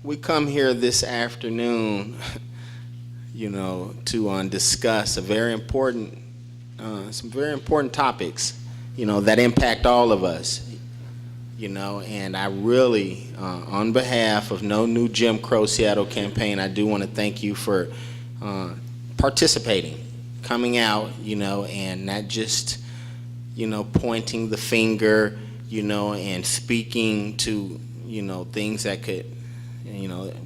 We come here this afternoon, to discuss some very important topics, that impact all of us, and I really, on behalf of No New Jim Crow Seattle campaign, I do want to thank you for participating, coming out, and not just, pointing the finger, and speaking to, things that could,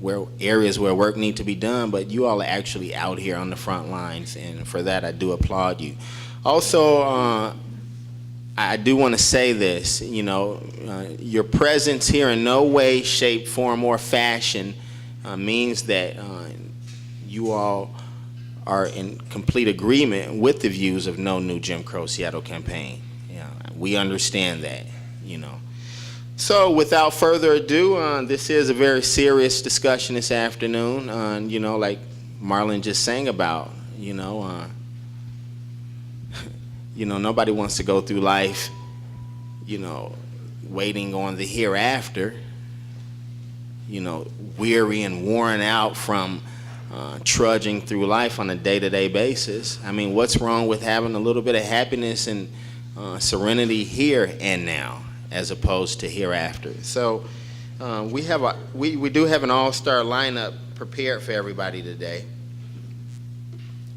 where areas where work need to be done, but you all are actually out here on the front lines, and for that I do applaud you. Also, I do want to say this, your presence here in no way, shape, form, or fashion means that you all are in complete agreement with the views of No New Jim Crow Seattle campaign. We understand that, So without further ado, this is a very serious discussion this afternoon, like Marlon just sang about, nobody wants to go through life, waiting on the hereafter, weary and worn out from trudging through life on a day-to-day basis. I mean, what's wrong with having a little bit of happiness and serenity here and now, as opposed to hereafter? So we do have an all-star lineup prepared for everybody today.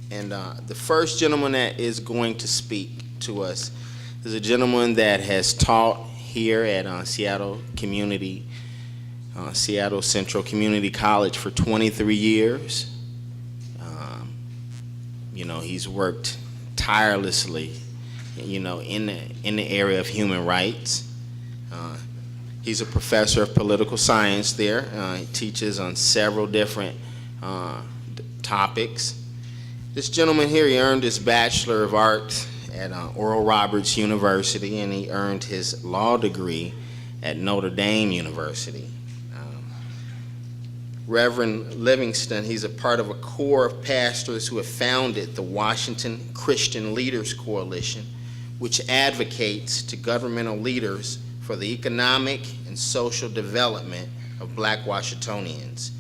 And the first gentleman that is going to speak to us is a gentleman that has taught here at Seattle Central Community College for 23 years. He's worked tirelessly, in the area of human rights. He's a professor of political science there. He teaches on several different topics. This gentleman here, he earned his Bachelor of Arts at Oral Roberts University, and he earned his law degree at Notre Dame University. Reverend Livingston, he's a part of a core of pastors who have founded the Washington Christian Leaders Coalition, which advocates to governmental leaders for the economic and social development of Black Washingtonians.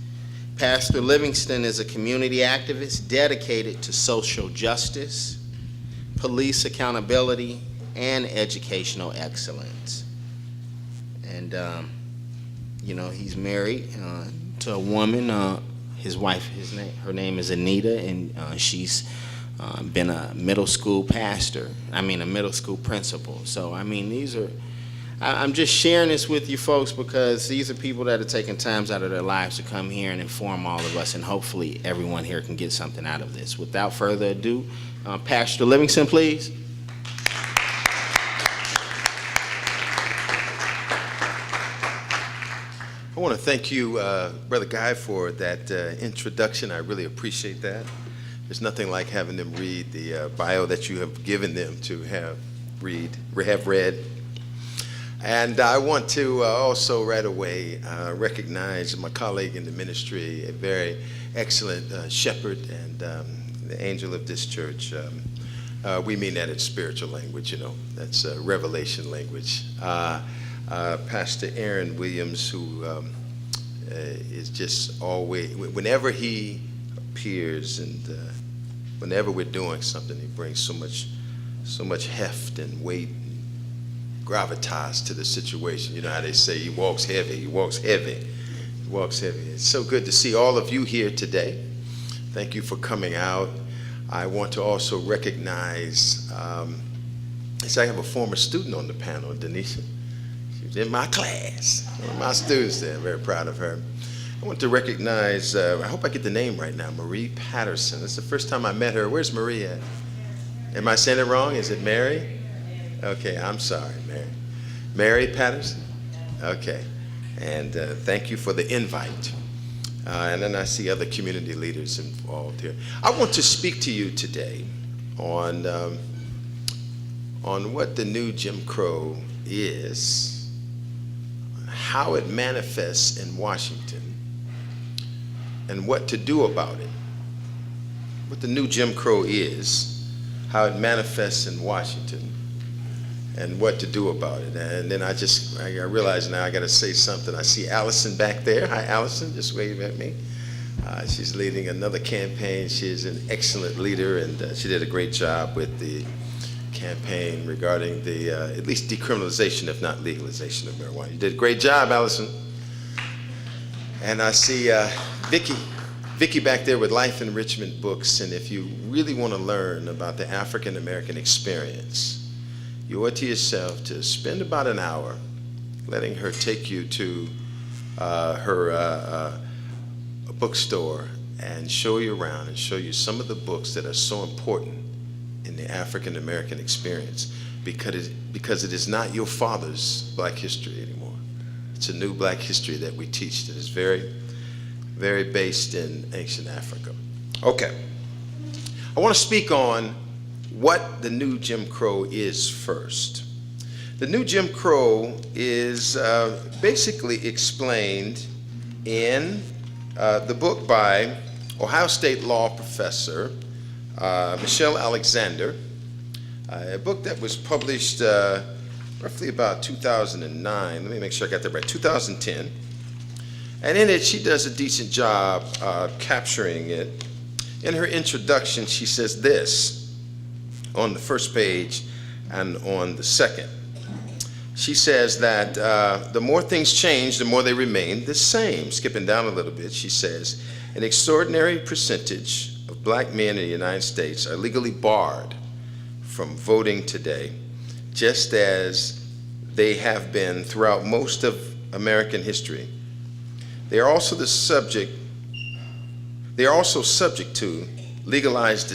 Pastor Livingston is a community activist dedicated to social justice, police accountability, and educational excellence. And, he's married to a woman, his wife, her name is Anita, and she's been a middle school principal. So, I'm just sharing this with you folks because these are people that are taking times out of their lives to come here and inform all of us, and hopefully everyone here can get something out of this. Without further ado, Pastor Livingston, please. I want to thank you, Brother Guy, for that introduction. I really appreciate that. There's nothing like having them read the bio that you have given them to have read. And I want to also right away recognize my colleague in the ministry, a very excellent shepherd and the angel of this church. We mean that in spiritual language, that's revelation language. Pastor Aaron Williams, who is just always, whenever he appears and whenever we're doing something, he brings so much heft and weight and gravitas to the situation. You know how they say he walks heavy. It's so good to see all of you here today. Thank you for coming out. I want to also recognize, I have a former student on the panel, Denisha. She was in my class, one of my students there. I'm very proud of her. I want to recognize, I hope I get the name right now, Marie Patterson. It's the first time I met her. Where's Marie at? Am I saying it wrong? Is it Mary? Okay, I'm sorry, Mary. Mary Patterson? Okay. And thank you for the invite. And then I see other community leaders involved here. I want to speak to you today on what the new Jim Crow is, how it manifests in Washington, and what to do about it. What the new Jim Crow is, how it manifests in Washington, and what to do about it. And then I realize now I got to say something. I see Allison back there. Hi, Allison, just wave at me. She's leading another campaign. She is an excellent leader, and she did a great job with the campaign regarding the at least decriminalization, if not legalization of marijuana. You did a great job, Allison. And I see Vicki back there with Life Enrichment Books, and if you really want to learn about the African American experience, you owe it to yourself to spend about an hour letting her take you to her bookstore and show you around and show you some of the books that are so important in the African American experience, because it is not your father's Black history anymore. It's a new Black history that we teach that is very, very based in ancient Africa. Okay, I want to speak on what the new Jim Crow is first. The new Jim Crow is basically explained in the book by Ohio State law professor Michelle Alexander, a book that was published roughly about 2009. Let me make sure I got that right, 2010. And in it, she does a decent job capturing it. In her introduction, she says this on the first page and on the second. She says that the more things change, the more they remain the same. Skipping down a little bit, she says, an extraordinary percentage of Black men in the United States are legally barred from voting today, just as they have been throughout most of American history. They are also subject to legalized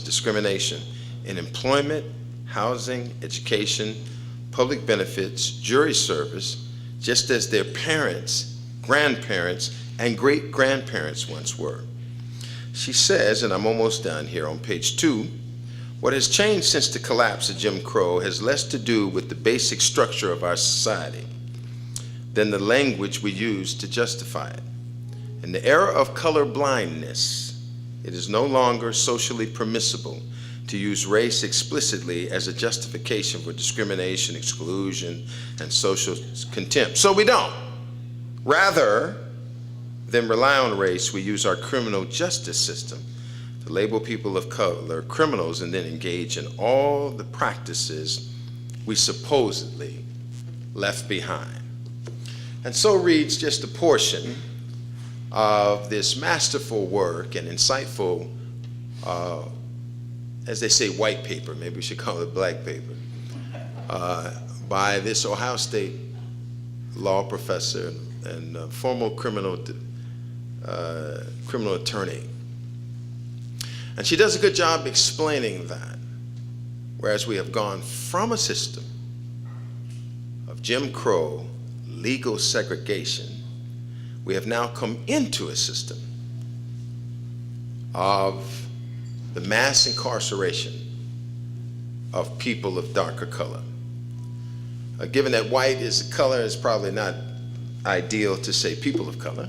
discrimination in employment, housing, education, public benefits, jury service, just as their parents, grandparents, and great-grandparents once were. She says, and I'm almost done here on page 2, what has changed since the collapse of Jim Crow has less to do with the basic structure of our society than the language we use to justify it. In the era of color blindness, it is no longer socially permissible to use race explicitly as a justification for discrimination, exclusion, and social contempt. So we don't. Rather than rely on race, we use our criminal justice system to label people of color criminals and then engage in all the practices we supposedly left behind. And so reads just a portion of this masterful work and insightful as they say, white paper, maybe we should call it black paper, by this Ohio State law professor and former criminal attorney. And she does a good job explaining that, whereas we have gone from a system of Jim Crow, legal segregation, we have now come into a system of the mass incarceration of people of darker color. Given that white is a color, it's probably not ideal to say people of color.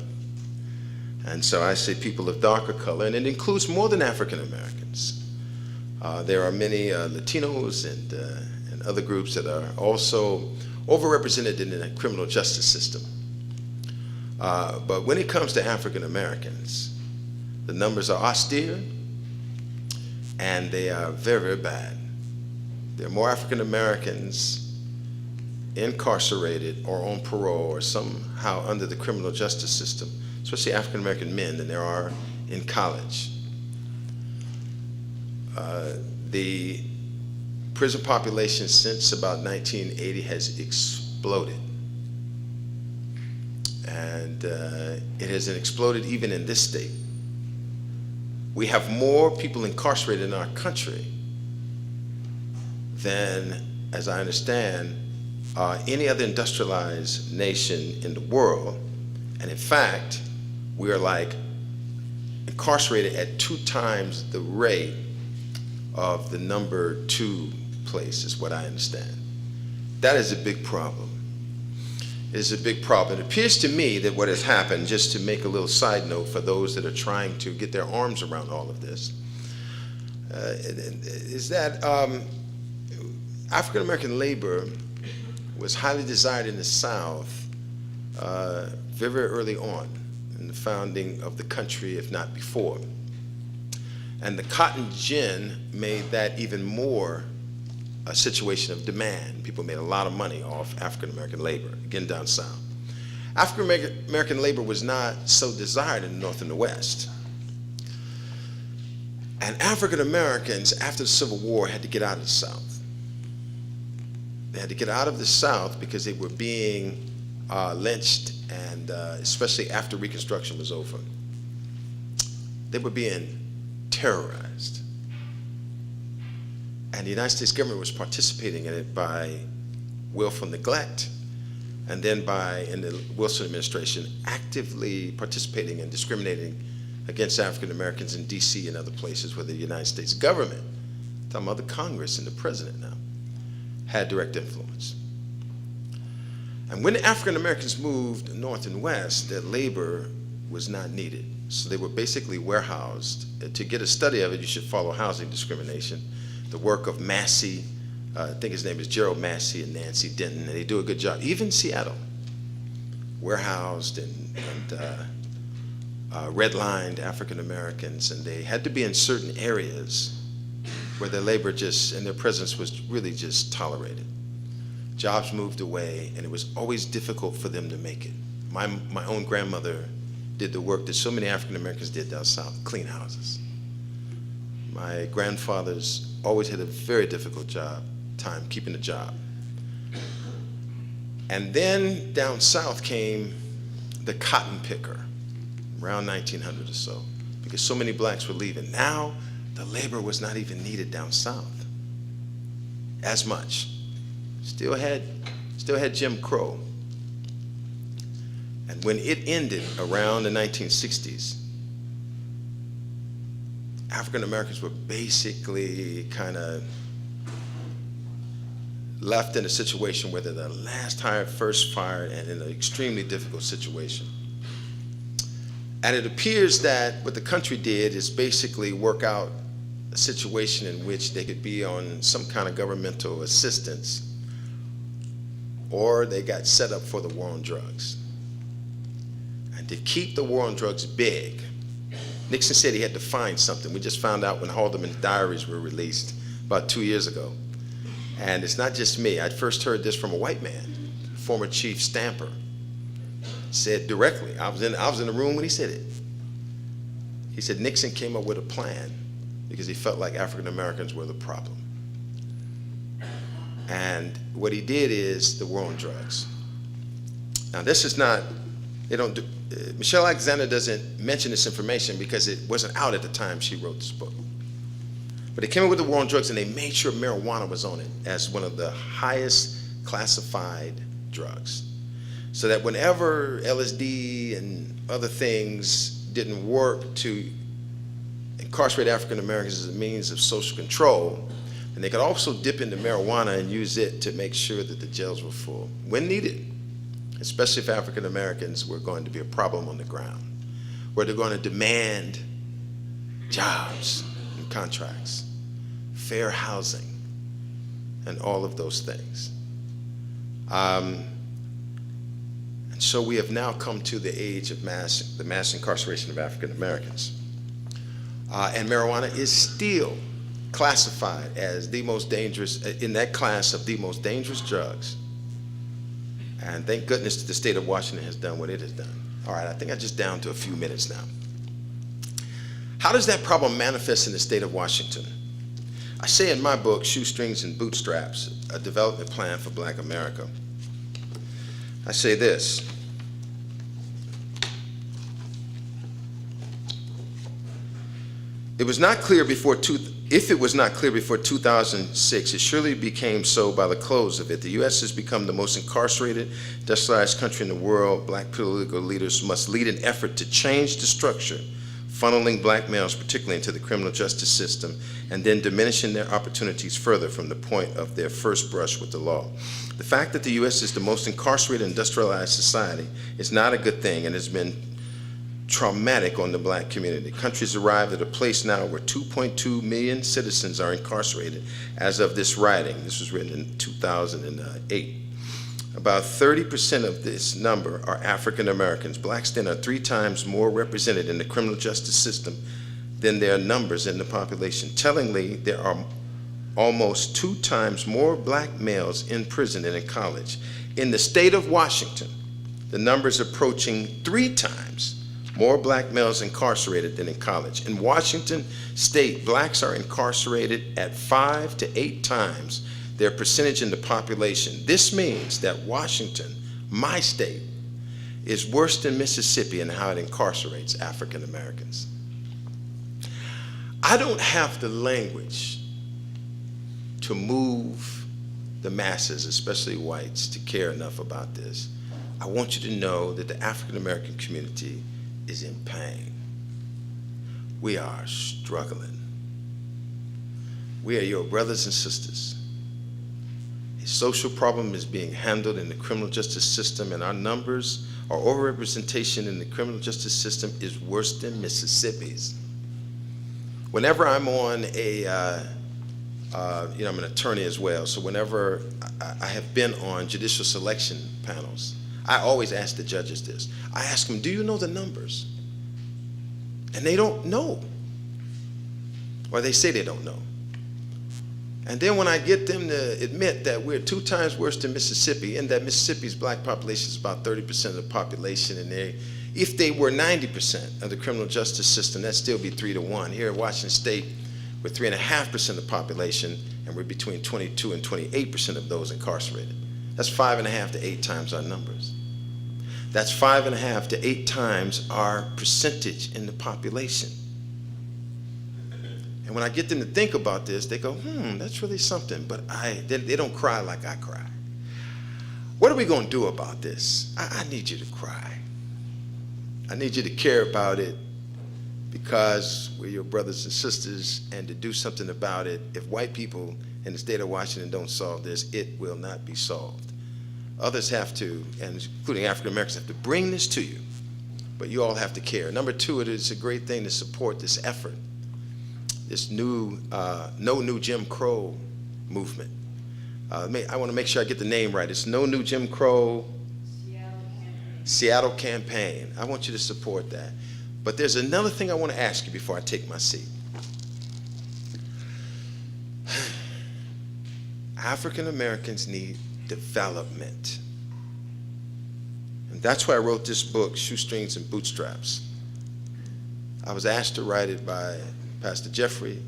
And so I say people of darker color, and it includes more than African Americans. There are many Latinos and other groups that are also overrepresented in the criminal justice system. But when it comes to African Americans, the numbers are austere, and they are very, very bad. There are more African Americans incarcerated or on parole or somehow under the criminal justice system, especially African American men, than there are in college. The prison population since about 1980 has exploded. And it has exploded even in this state. We have more people incarcerated in our country than, as I understand, any other industrialized nation in the world. And in fact, we are like incarcerated at 2 times the rate of the number 2 place, is what I understand. That is a big problem. It is a big problem. It appears to me that what has happened, just to make a little side note for those that are trying to get their arms around all of this, is that African American labor was highly desired in the South very, very early on in the founding of the country, if not before. And the cotton gin made that even more a situation of demand. People made a lot of money off African American labor, again down south. African American labor was not so desired in the North and the West. And African Americans, after the Civil War, had to get out of the South. They had to get out of the South because they were being lynched, and especially after Reconstruction was over. They were being terrorized. And the United States government was participating in it by willful neglect, and then by, in the Wilson administration, actively participating and discriminating against African Americans in DC and other places where the United States government, I'm talking about the Congress and the president now, had direct influence. And when the African Americans moved north and west, their labor was not needed. So they were basically warehoused. To get a study of it, you should follow housing discrimination, the work of Massey, I think his name is Gerald Massey and Nancy Denton, and they do a good job. Even Seattle, warehoused and redlined African Americans, and they had to be in certain areas where their labor just, and their presence was really just tolerated. Jobs moved away, and it was always difficult for them to make it. My own grandmother did the work that so many African Americans did down south, clean houses. My grandfathers always had a very difficult time keeping a job. And then down south came the cotton picker, around 1900 or so, because so many blacks were leaving. Now, the labor was not even needed down south as much. Still had Jim Crow. And when it ended around the 1960s, African Americans were basically kind of left in a situation where they're the last hired, first fired, and in an extremely difficult situation. And it appears that what the country did is basically work out a situation in which they could be on some kind of governmental assistance, or they got set up for the war on drugs. And to keep the war on drugs big, Nixon said he had to find something. We just found out when Haldeman's diaries were released about 2 years ago. And it's not just me. I first heard this from a white man, former Chief Stamper. Said directly, I was in the room when he said it. He said Nixon came up with a plan because he felt like African Americans were the problem. And what he did is the war on drugs. Now this is not, they don't do, Michelle Alexander doesn't mention this information because it wasn't out at the time she wrote this book. But they came up with the war on drugs, and they made sure marijuana was on it as one of the highest classified drugs. So that whenever LSD and other things didn't work to incarcerate African Americans as a means of social control, and they could also dip into marijuana and use it to make sure that the jails were full when needed, especially if African Americans were going to be a problem on the ground, where they're going to demand jobs and contracts, fair housing, and all of those things. And so we have now come to the age of the mass incarceration of African Americans. And marijuana is still classified as the most dangerous, in that class of the most dangerous drugs. And thank goodness that the state of Washington has done what it has done. All right, I think I'm just down to a few minutes now. How does that problem manifest in the state of Washington? I say in my book, Shoestrings and Bootstraps, a development plan for Black America. I say this. If it was not clear before 2006, it surely became so by the close of it. The U.S. has become the most incarcerated, industrialized country in the world. Black political leaders must lead an effort to change the structure, funneling black males particularly into the criminal justice system, and then diminishing their opportunities further from the point of their first brush with the law. The fact that the U.S. is the most incarcerated industrialized society is not a good thing, and has been traumatic on the black community. Country's arrived at a place now where 2.2 million citizens are incarcerated as of this writing. This was written in 2008. About 30% of this number are African Americans. Blacks then are 3 times more represented in the criminal justice system than their numbers in the population. Tellingly, there are almost 2 times more black males in prison than in college. In the state of Washington, the number is approaching 3 times more black males incarcerated than in college. In Washington state, blacks are incarcerated at 5 to 8 times their percentage in the population. This means that Washington, my state, is worse than Mississippi in how it incarcerates African Americans. I don't have the language to move the masses, especially whites, to care enough about this. I want you to know that the African American community is in pain. We are struggling. We are your brothers and sisters. A social problem is being handled in the criminal justice system, and our numbers, our overrepresentation in the criminal justice system is worse than Mississippi's. Whenever I'm on I'm an attorney as well, so whenever I have been on judicial selection panels, I always ask the judges this. I ask them, do you know the numbers? And they don't know. Or they say they don't know. And then when I get them to admit that we're 2 times worse than Mississippi, and that Mississippi's black population is about 30% of the population, and if they were 90% of the criminal justice system, that'd still be 3 to 1. Here at Washington State, we're 3.5% of the population, and we're between 22 and 28% of those incarcerated. That's 5.5 to 8 times our numbers. That's 5.5 to 8 times our percentage in the population. And when I get them to think about this, they go, that's really something, but they don't cry like I cry. What are we going to do about this? I need you to cry. I need you to care about it because we're your brothers and sisters, and to do something about it. If white people in the state of Washington don't solve this, it will not be solved. Others have to, and including African Americans, have to bring this to you, but you all have to care. Number 2, it is a great thing to support this effort, this new No New Jim Crow movement. I want to make sure I get the name right. It's No New Jim Crow Seattle Campaign. I want you to support that. But there's another thing I want to ask you before I take my seat. African Americans need development. And that's why I wrote this book, Shoestrings and Bootstraps. I was asked to write it by Pastor Jeffrey.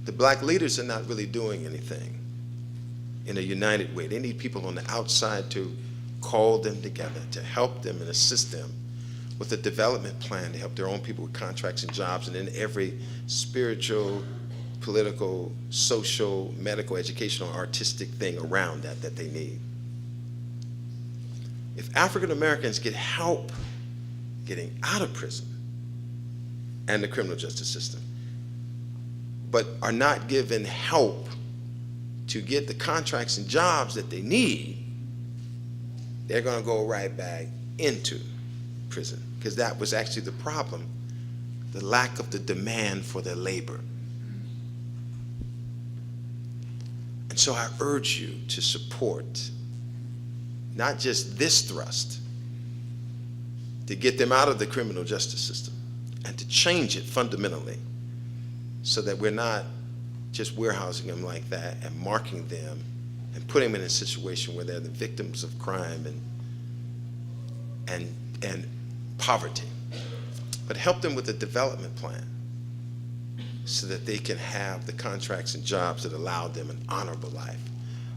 The black leaders are not really doing anything in a united way. They need people on the outside to call them together, to help them and assist them with a development plan to help their own people with contracts and jobs, and then every spiritual, political, social, medical, educational, artistic thing around that they need. If African Americans get help getting out of prison and the criminal justice system, but are not given help to get the contracts and jobs that they need, they're going to go right back into prison, because that was actually the problem, the lack of the demand for their labor. And so I urge you to support not just this thrust, to get them out of the criminal justice system and to change it fundamentally so that we're not just warehousing them like that and marking them and putting them in a situation where they're the victims of crime and poverty. But help them with a development plan so that they can have the contracts and jobs that allow them an honorable life.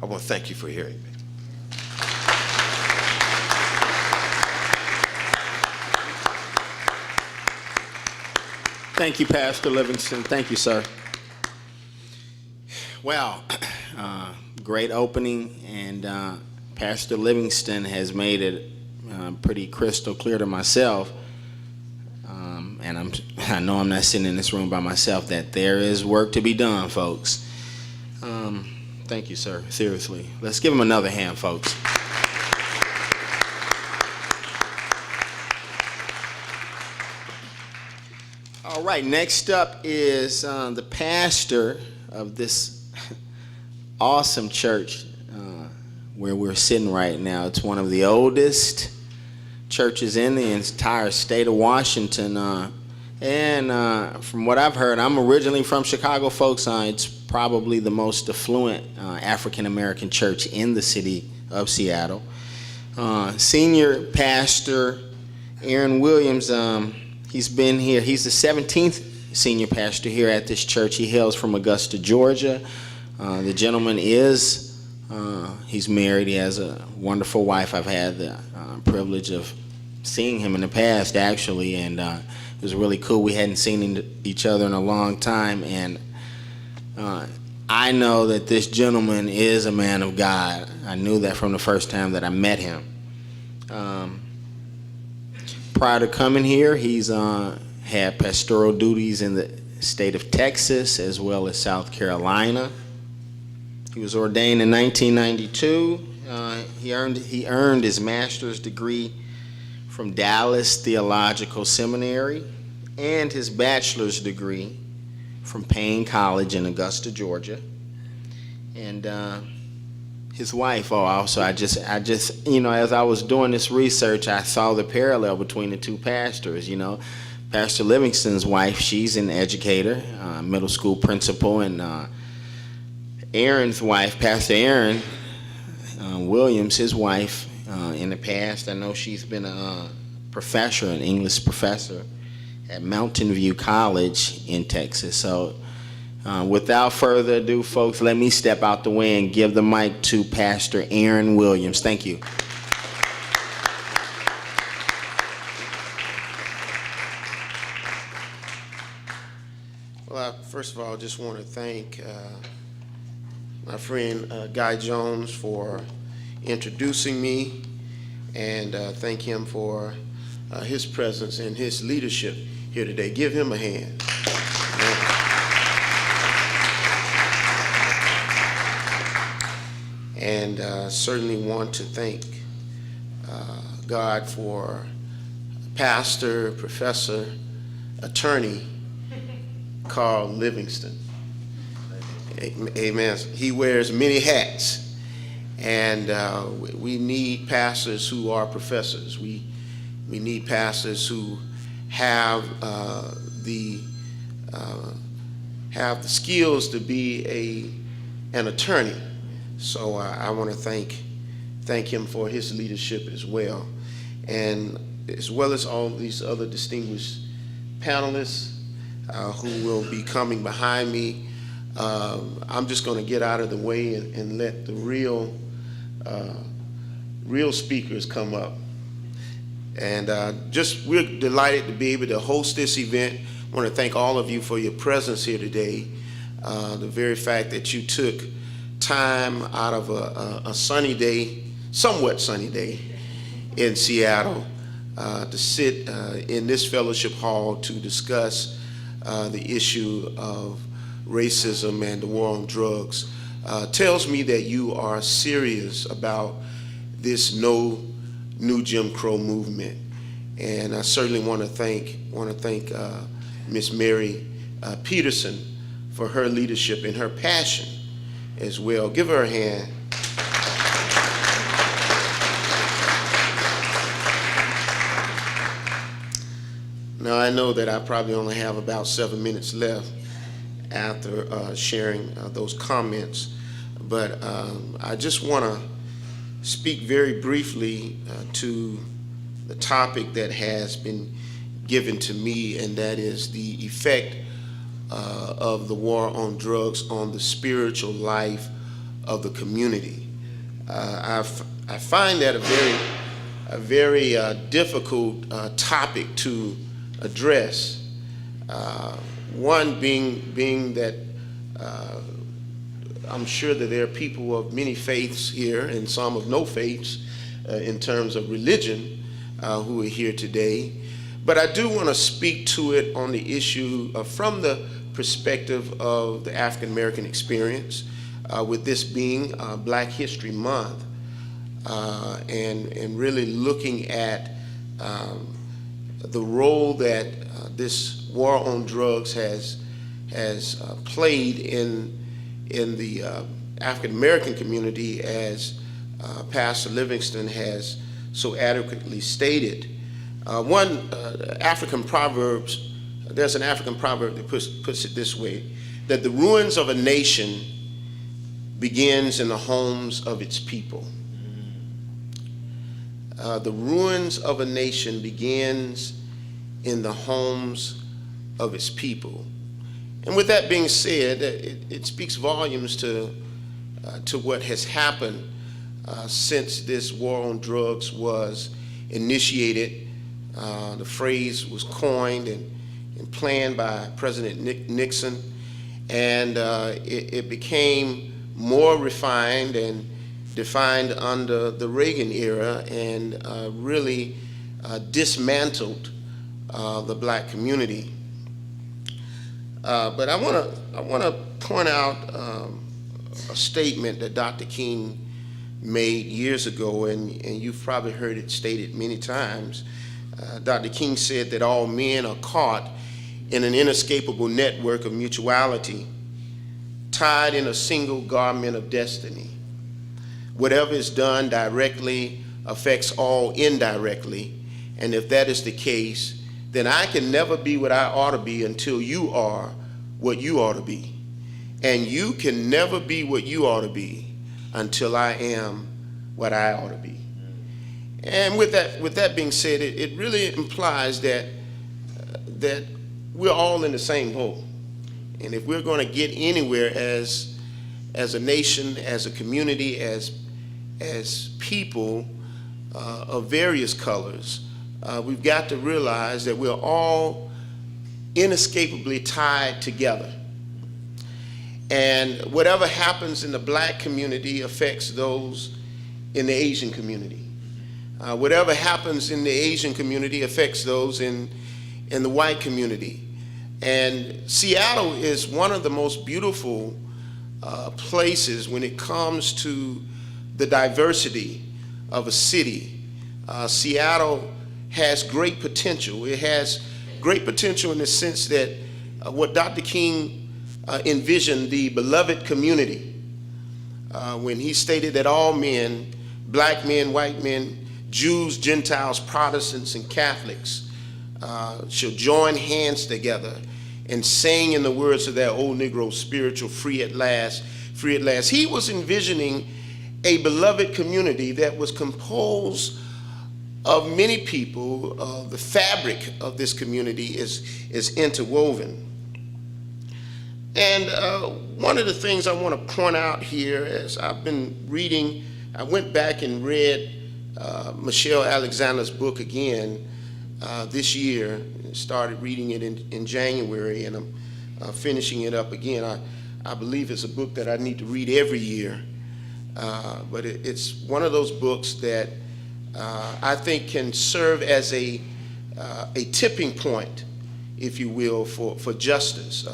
I want to thank you for hearing me. Thank you, Pastor Livingston. Thank you, sir. Well, great opening, and Pastor Livingston has made it pretty crystal clear to myself, and I know I'm not sitting in this room by myself, that there is work to be done, folks. Thank you, sir. Seriously. Let's give him another hand, folks. All right, next up is the pastor of this awesome church where we're sitting right now. It's one of the oldest churches in the entire state of Washington. And from what I've heard, I'm originally from Chicago, folks. It's probably the most affluent African-American church in the city of Seattle. Senior pastor Aaron Williams, he's been here. He's the 17th senior pastor here at this church. He hails from Augusta, Georgia. The gentleman he's married. He has a wonderful wife. I've had the privilege of seeing him in the past, actually, and it was really cool. We hadn't seen each other in a long time, and I know that this gentleman is a man of God. I knew that from the first time that I met him. Prior to coming here, he's had pastoral duties in the state of Texas as well as South Carolina. He was ordained in 1992. He earned his master's degree from Dallas Theological Seminary and his bachelor's degree from Payne College in Augusta, Georgia. And his wife, also, I just, as I was doing this research, I saw the parallel between the two pastors. Pastor Livingston's wife, she's an educator, middle school principal, and Aaron's wife, Pastor Aaron Williams, his wife, in the past, I know she's been a professor, an English professor at Mountain View College in Texas. So without further ado, folks, let me step out the way and give the mic to Pastor Aaron Williams. Thank you. Well, first of all, I just want to thank my friend Guy Jones for introducing me, and thank him for his presence and his leadership here today. Give him a hand. And certainly want to thank God for pastor, professor, attorney Carl Livingston. Amen. He wears many hats, and we need pastors who are professors. We need pastors who have the skills to be an attorney. So I want to thank him for his leadership as well, and as well as all these other distinguished panelists who will be coming behind me. I'm just going to get out of the way and let the real speakers come up. And we're delighted to be able to host this event. I want to thank all of you for your presence here today. The very fact that you took time out of a sunny day, somewhat sunny day in Seattle, to sit in this fellowship hall to discuss the issue of racism and the war on drugs, tells me that you are serious about this no new Jim Crow movement. And I certainly want to thank Miss Mary Peterson for her leadership and her passion as well. Give her a hand. Now, I know that I probably only have about 7 minutes left after sharing those comments, but I just want to speak very briefly to the topic that has been given to me, and that is the effect of the war on drugs on the spiritual life of the community. I find that a very difficult topic to address. One being that I'm sure that there are people of many faiths here and some of no faiths in terms of religion who are here today. But I do want to speak to it on the issue from the perspective of the African American experience, with this being Black History Month, and really looking at the role that this war on drugs has played in the African American community, as Pastor Livingston has so adequately stated. There's an African proverb that puts it this way, that the ruins of a nation begins in the homes of its people. The ruins of a nation begins in the homes of its people. And with that being said, it speaks volumes to what has happened since this war on drugs was initiated. The phrase was coined and planned by President Nixon, and it became more refined and defined under the Reagan era, and really dismantled the black community. But I want to point out a statement that Dr. King made years ago, and you've probably heard it stated many times. Dr. King said that all men are caught in an inescapable network of mutuality, tied in a single garment of destiny. Whatever is done directly affects all indirectly, and if that is the case, then I can never be what I ought to be until you are what you ought to be. And you can never be what you ought to be until I am what I ought to be. And with that being said, it really implies that we're all in the same boat. And if we're going to get anywhere as a nation, as a community, as people of various colors, we've got to realize that we're all inescapably tied together. And whatever happens in the black community affects those in the Asian community. Whatever happens in the Asian community affects those in the white community. And Seattle is one of the most beautiful places when it comes to the diversity of a city. Seattle has great potential. It has great potential in the sense that what Dr. King envisioned, the beloved community, when he stated that all men, black men, white men, Jews, Gentiles, Protestants, and Catholics shall join hands together and sing in the words of that old Negro spiritual, free at last, free at last. He was envisioning a beloved community that was composed of many people. The fabric of this community is interwoven. And one of the things I want to point out here, as I've been reading, I went back and read Michelle Alexander's book again this year. Started reading it in January, and I'm finishing it up again. I believe it's a book that I need to read every year, but it's one of those books that I think can serve as a tipping point, if you will, for justice,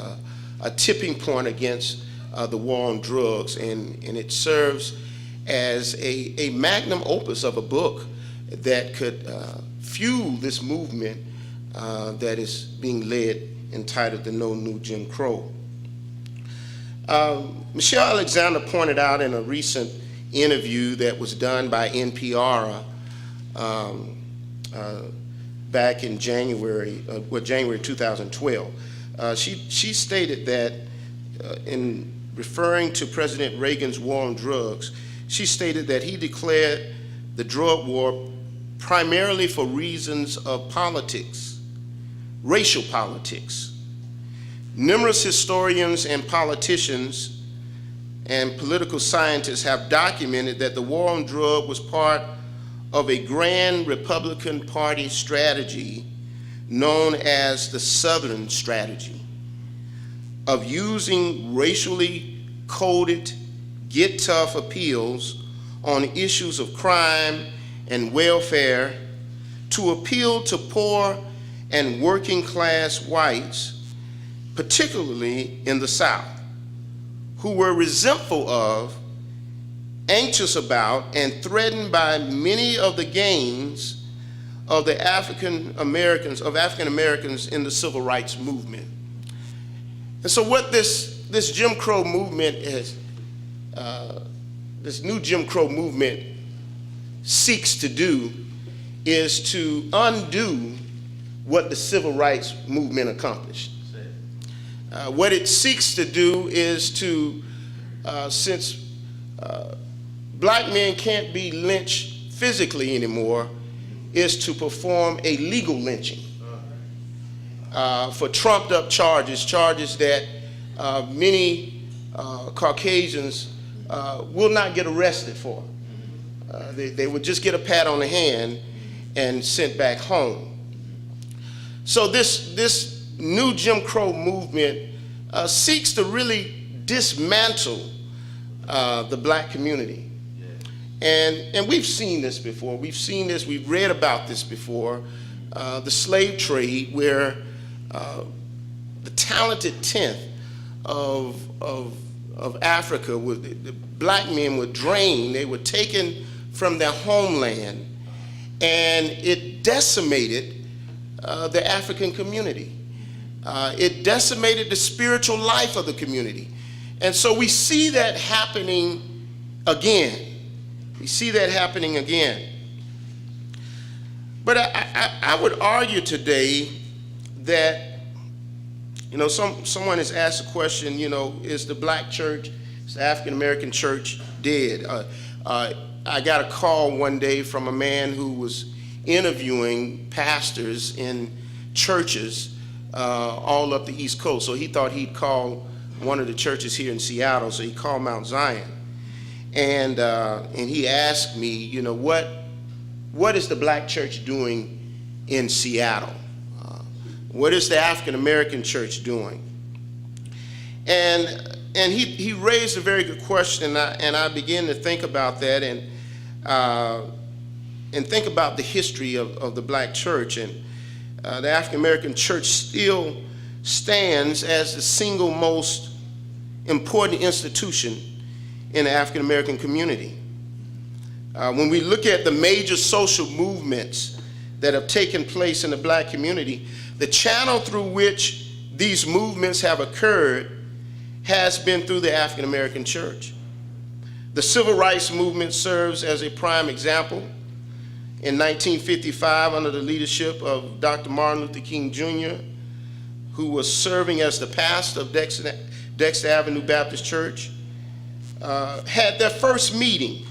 a tipping point against the war on drugs, and it serves as a magnum opus of a book that could fuel this movement that is being led, entitled The No New Jim Crow. Michelle Alexander pointed out in a recent interview that was done by NPR back in January 2012, she stated that in referring to President Reagan's war on drugs, she stated that he declared the drug war primarily for reasons of politics, racial politics. Numerous historians and politicians and political scientists have documented that the war on drugs was part of a grand Republican Party strategy known as the Southern Strategy of using racially coded get tough appeals on issues of crime and welfare to appeal to poor and working class whites, particularly in the South, who were resentful of, anxious about, and threatened by many of the gains of the African Americans in the civil rights movement. And so what this Jim Crow movement is, this new Jim Crow movement seeks to do is to undo what the civil rights movement accomplished. What it seeks to do is to, since black men can't be lynched physically anymore, is to perform a legal lynching for trumped up charges that many Caucasians will not get arrested for. They would just get a pat on the hand and sent back home. So this new Jim Crow movement seeks to really dismantle the black community. And we've seen this before. We've seen this, we've read about this before. The slave trade, where the talented tenth of Africa, the black men were drained, they were taken from their homeland, and it decimated the African community. It decimated the spiritual life of the community. And so we see that happening again. We see that happening again. But I would argue today that, someone has asked a question, is the black church, is the African American church dead? I got a call one day from a man who was interviewing pastors in churches all up the East Coast. So he thought he'd call one of the churches here in Seattle, so he called Mount Zion. And he asked me, what is the black church doing in Seattle? What is the African American church doing? And he raised a very good question, and I began to think about that and think about the history of the black church. And the African American church still stands as the single most important institution in the African American community. When we look at the major social movements that have taken place in the black community, the channel through which these movements have occurred has been through the African American church. The civil rights movement serves as a prime example. In 1955, under the leadership of Dr. Martin Luther King Jr., who was serving as the pastor of Dexter Avenue Baptist Church, had their first meeting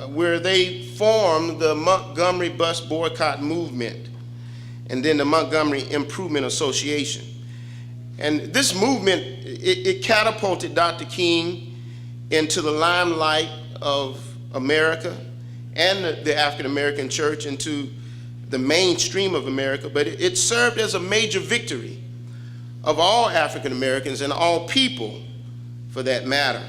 where they formed the Montgomery Bus Boycott Movement and then the Montgomery Improvement Association. And this movement, it catapulted Dr. King into the limelight of America and the African American church, into the mainstream of America, but it served as a major victory of all African Americans and all people for that matter.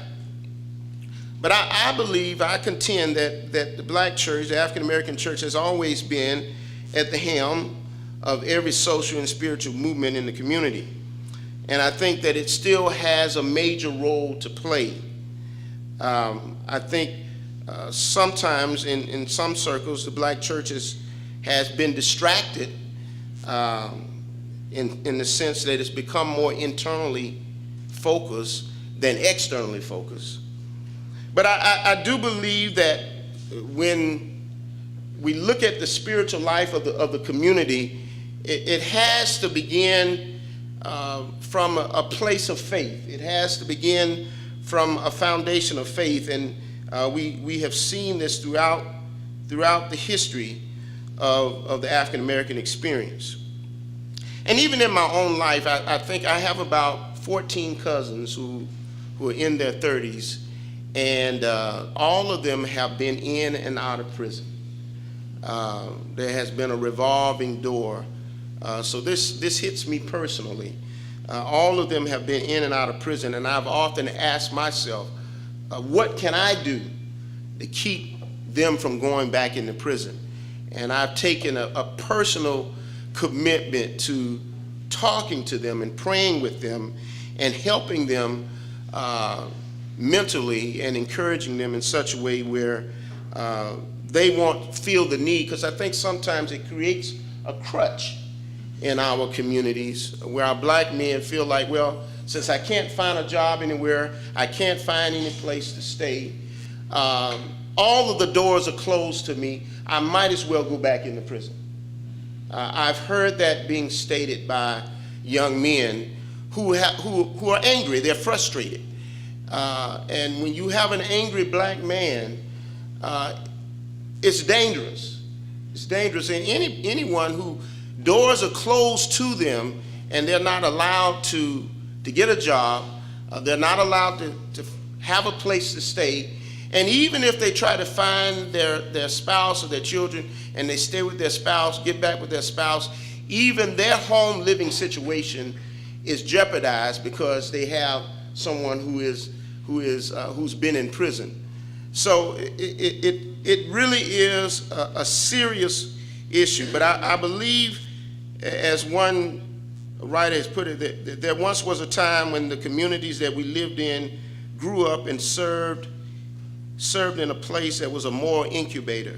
But I believe, I contend that the black church, the African American church, has always been at the helm of every social and spiritual movement in the community. And I think that it still has a major role to play. I think sometimes in some circles, the black church has been distracted in the sense that it's become more internally focused than externally focused. But I do believe that when we look at the spiritual life of the community, it has to begin from a place of faith. It has to begin from a foundation of faith, and we have seen this throughout the history of the African American experience. And even in my own life, I think I have about 14 cousins who are in their 30s, and all of them have been in and out of prison. There has been a revolving door. So this hits me personally. All of them have been in and out of prison, and I've often asked myself, what can I do to keep them from going back into prison? And I've taken a personal commitment to talking to them and praying with them and helping them mentally and encouraging them in such a way where they won't feel the need, because I think sometimes it creates a crutch in our communities where our black men feel like, well, since I can't find a job anywhere, I can't find any place to stay, all of the doors are closed to me, I might as well go back into prison. I've heard that being stated by young men who are angry, they're frustrated. And when you have an angry black man, it's dangerous. It's dangerous. And anyone who doors are closed to them and they're not allowed to get a job, they're not allowed to have a place to stay, and even if they try to find their spouse or their children and they stay with their spouse, get back with their spouse, even their home living situation is jeopardized because they have someone who's been in prison. So it really is a serious issue. But I believe, as one writer has put it, that there once was a time when the communities that we lived in grew up and served in a place that was a moral incubator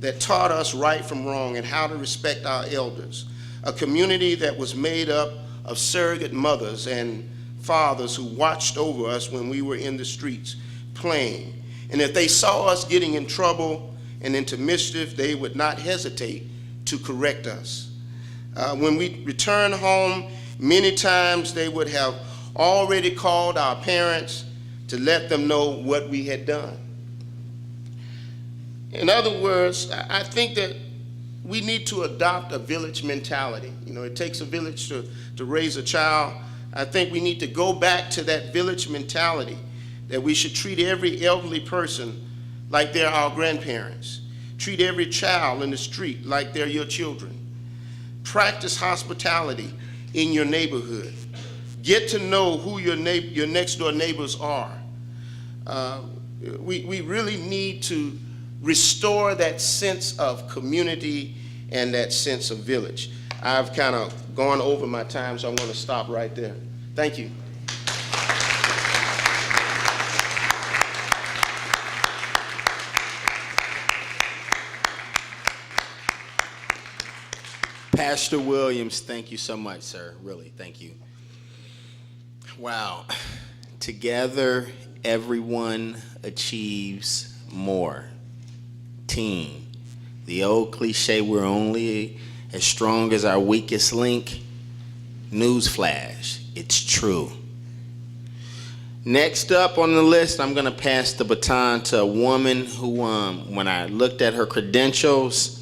that taught us right from wrong and how to respect our elders. A community that was made up of surrogate mothers and fathers who watched over us when we were in the streets playing. And if they saw us getting in trouble and into mischief, they would not hesitate to correct us. When we returned home, many times they would have already called our parents to let them know what we had done. In other words, I think that we need to adopt a village mentality. You know, it takes a village to raise a child. I think we need to go back to that village mentality, that we should treat every elderly person like they're our grandparents. Treat every child in the street like they're your children. Practice hospitality in your neighborhood. Get to know who your next door neighbors are. We really need to restore that sense of community and that sense of village. I've kind of gone over my time, so I'm going to stop right there. Thank you. Pastor Williams, thank you so much, sir. Really, thank you. Wow. Together, everyone achieves more. Team. The old cliche, we're only as strong as our weakest link. Newsflash, it's true. Next up on the list, I'm going to pass the baton to a woman who, when I looked at her credentials,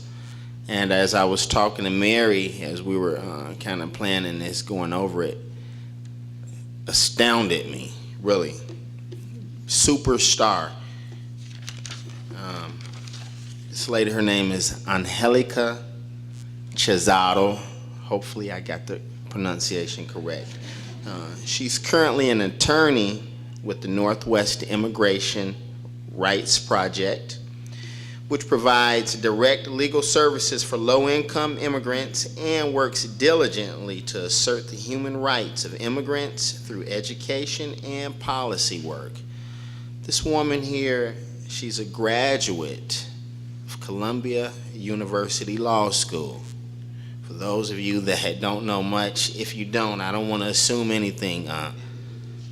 and as I was talking to Mary, as we were kind of planning this, going over it, astounded me, really. Superstar. This lady, her name is Angelica Cesaro. Hopefully I got the pronunciation correct. She's currently an attorney with the Northwest Immigration Rights Project, which provides direct legal services for low-income immigrants and works diligently to assert the human rights of immigrants through education and policy work. This woman here, she's a graduate of Columbia University Law School. For those of you that don't know much, if you don't, I don't want to assume anything.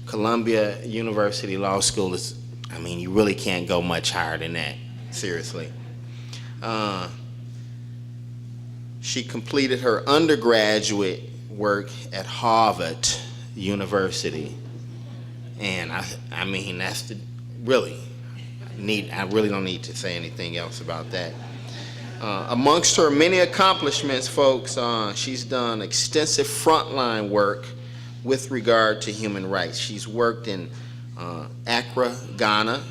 Columbia University Law School is, I mean, you really can't go much higher than that. Seriously. She completed her undergraduate work at Harvard University. And I mean, that's the really neat. I really don't need to say anything else about that. Amongst her many accomplishments, folks, she's done extensive frontline work with regard to human rights. She's worked in Accra, Ghana,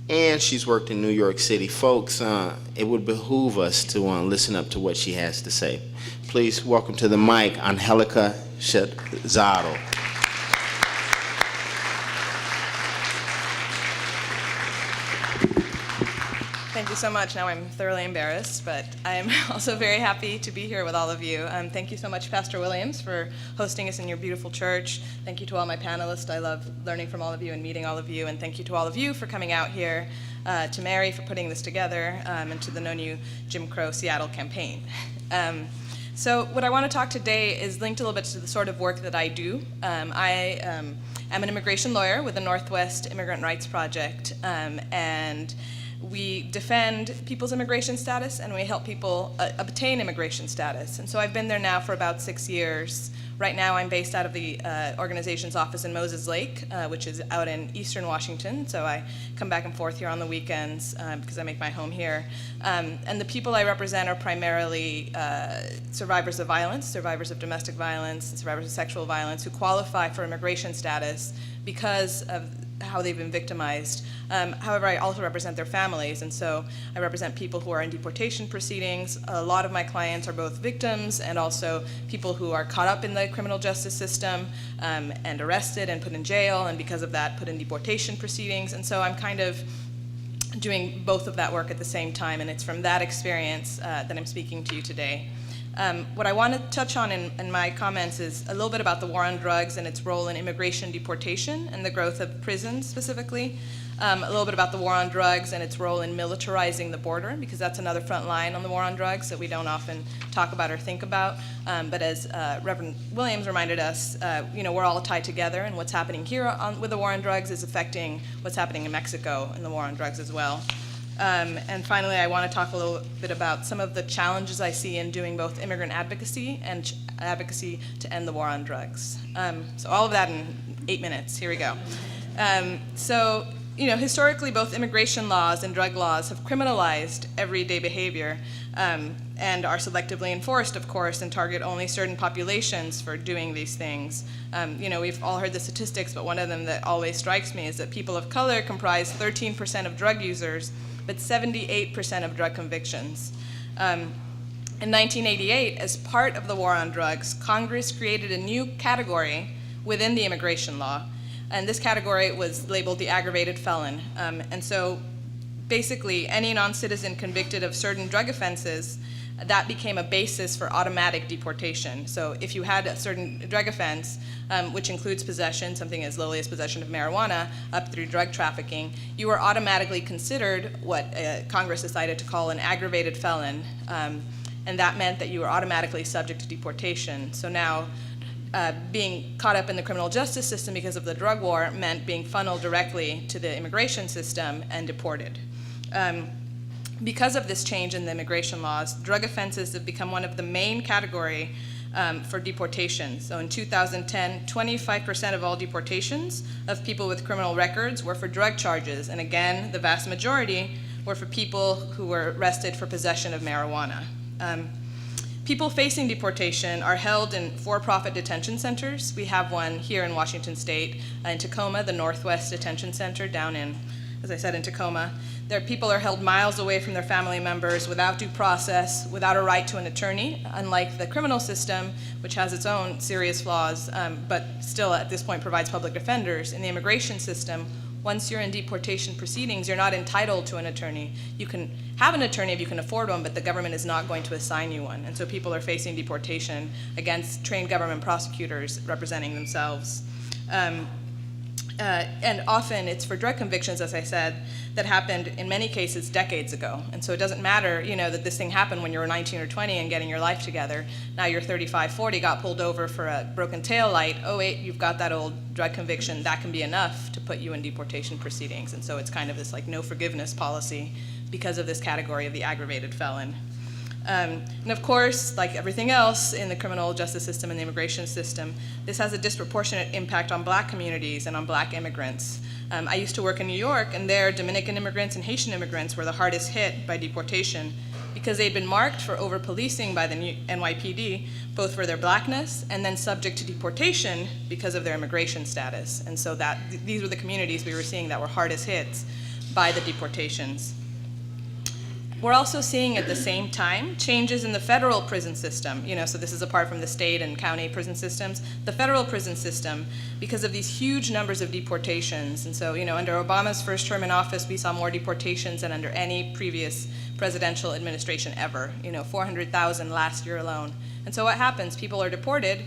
and she's worked in New York City. Folks, it would behoove us to listen up to what she has to say. Please welcome to the mic, Angelica Cesaro. Thank you so much. Now I'm thoroughly embarrassed, but I'm also very happy to be here with all of you. Thank you so much, Pastor Williams, for hosting us in your beautiful church. Thank you to all my panelists. I love learning from all of you and meeting all of you. And thank you to all of you for coming out here, to Mary for putting this together, and to the No New Jim Crow Seattle campaign. So what I want to talk today is linked a little bit to the sort of work that I do. I am an immigration lawyer with the Northwest Immigrant Rights Project, and we defend people's immigration status and we help people obtain immigration status. And so I've been there now for about 6 years. Right now I'm based out of the organization's office in Moses Lake, which is out in eastern Washington. So I come back and forth here on the weekends because I make my home here. And the people I represent are primarily survivors of violence, survivors of domestic violence, and survivors of sexual violence who qualify for immigration status because of how they've been victimized. However, I also represent their families, and so I represent people who are in deportation proceedings. A lot of my clients are both victims and also people who are caught up in the criminal justice system and arrested and put in jail, and because of that, put in deportation proceedings. And so I'm kind of doing both of that work at the same time, and it's from that experience that I'm speaking to you today. What I want to touch on in my comments is a little bit about the war on drugs and its role in immigration deportation and the growth of prisons specifically. A little bit about the war on drugs and its role in militarizing the border, because that's another front line on the war on drugs that we don't often talk about or think about. But as Reverend Williams reminded us, we're all tied together, and what's happening here with the war on drugs is affecting what's happening in Mexico in the war on drugs as well. And finally, I want to talk a little bit about some of the challenges I see in doing both immigrant advocacy and advocacy to end the war on drugs. So all of that in 8 minutes. Here we go. Historically, both immigration laws and drug laws have criminalized everyday behavior and are selectively enforced, of course, and target only certain populations for doing these things. We've all heard the statistics, but one of them that always strikes me is that people of color comprise 13% of drug users, but 78% of drug convictions. In 1988, as part of the war on drugs, Congress created a new category within the immigration law, and this category was labeled the aggravated felon. And so basically, any non-citizen convicted of certain drug offenses, that became a basis for automatic deportation. So if you had a certain drug offense, which includes possession, something as lowly as possession of marijuana, up through drug trafficking, you were automatically considered what Congress decided to call an aggravated felon. And that meant that you were automatically subject to deportation. So now, being caught up in the criminal justice system because of the drug war meant being funneled directly to the immigration system and deported. Because of this change in the immigration laws, drug offenses have become one of the main category for deportation. So in 2010, 25% of all deportations of people with criminal records were for drug charges. And again, the vast majority were for people who were arrested for possession of marijuana. People facing deportation are held in for-profit detention centers. We have one here in Washington State, in Tacoma, the Northwest Detention Center down in, as I said, in Tacoma. There, people are held miles away from their family members without due process, without a right to an attorney, unlike the criminal system, which has its own serious flaws, but still at this point provides public defenders. In the immigration system, once you're in deportation proceedings, you're not entitled to an attorney. You can have an attorney if you can afford one, but the government is not going to assign you one. And so people are facing deportation against trained government prosecutors representing themselves. And often it's for drug convictions, as I said, that happened in many cases decades ago. And so it doesn't matter, that this thing happened when you were 19 or 20 and getting your life together. Now you're 35, 40, got pulled over for a broken tail light. Oh wait, you've got that old drug conviction. That can be enough to put you in deportation proceedings. And so it's kind of this no forgiveness policy because of this category of the aggravated felon. And of course, like everything else in the criminal justice system and the immigration system, this has a disproportionate impact on Black communities and on Black immigrants. I used to work in New York, and there Dominican immigrants and Haitian immigrants were the hardest hit by deportation because they'd been marked for over-policing by the NYPD, both for their Blackness and then subject to deportation because of their immigration status. And so these were the communities we were seeing that were hardest hit by the deportations. We're also seeing at the same time changes in the federal prison system, so this is apart from the state and county prison systems, the federal prison system, because of these huge numbers of deportations. And so, under Obama's first term in office, we saw more deportations than under any previous presidential administration ever, 400,000 last year alone. And so what happens? People are deported,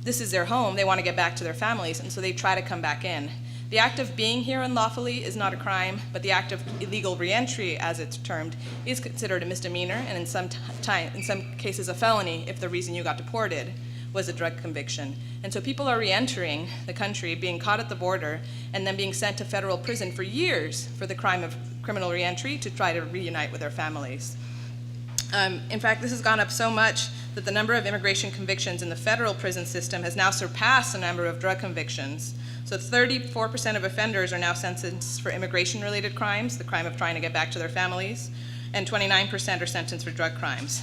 this is their home, they want to get back to their families, and so they try to come back in. The act of being here unlawfully is not a crime, but the act of illegal reentry, as it's termed, is considered a misdemeanor, and in some cases a felony if the reason you got deported was a drug conviction. And so people are reentering the country, being caught at the border, and then being sent to federal prison for years for the crime of criminal reentry to try to reunite with their families. In fact, this has gone up so much that the number of immigration convictions in the federal prison system has now surpassed the number of drug convictions. So 34% of offenders are now sentenced for immigration-related crimes, the crime of trying to get back to their families, and 29% are sentenced for drug crimes.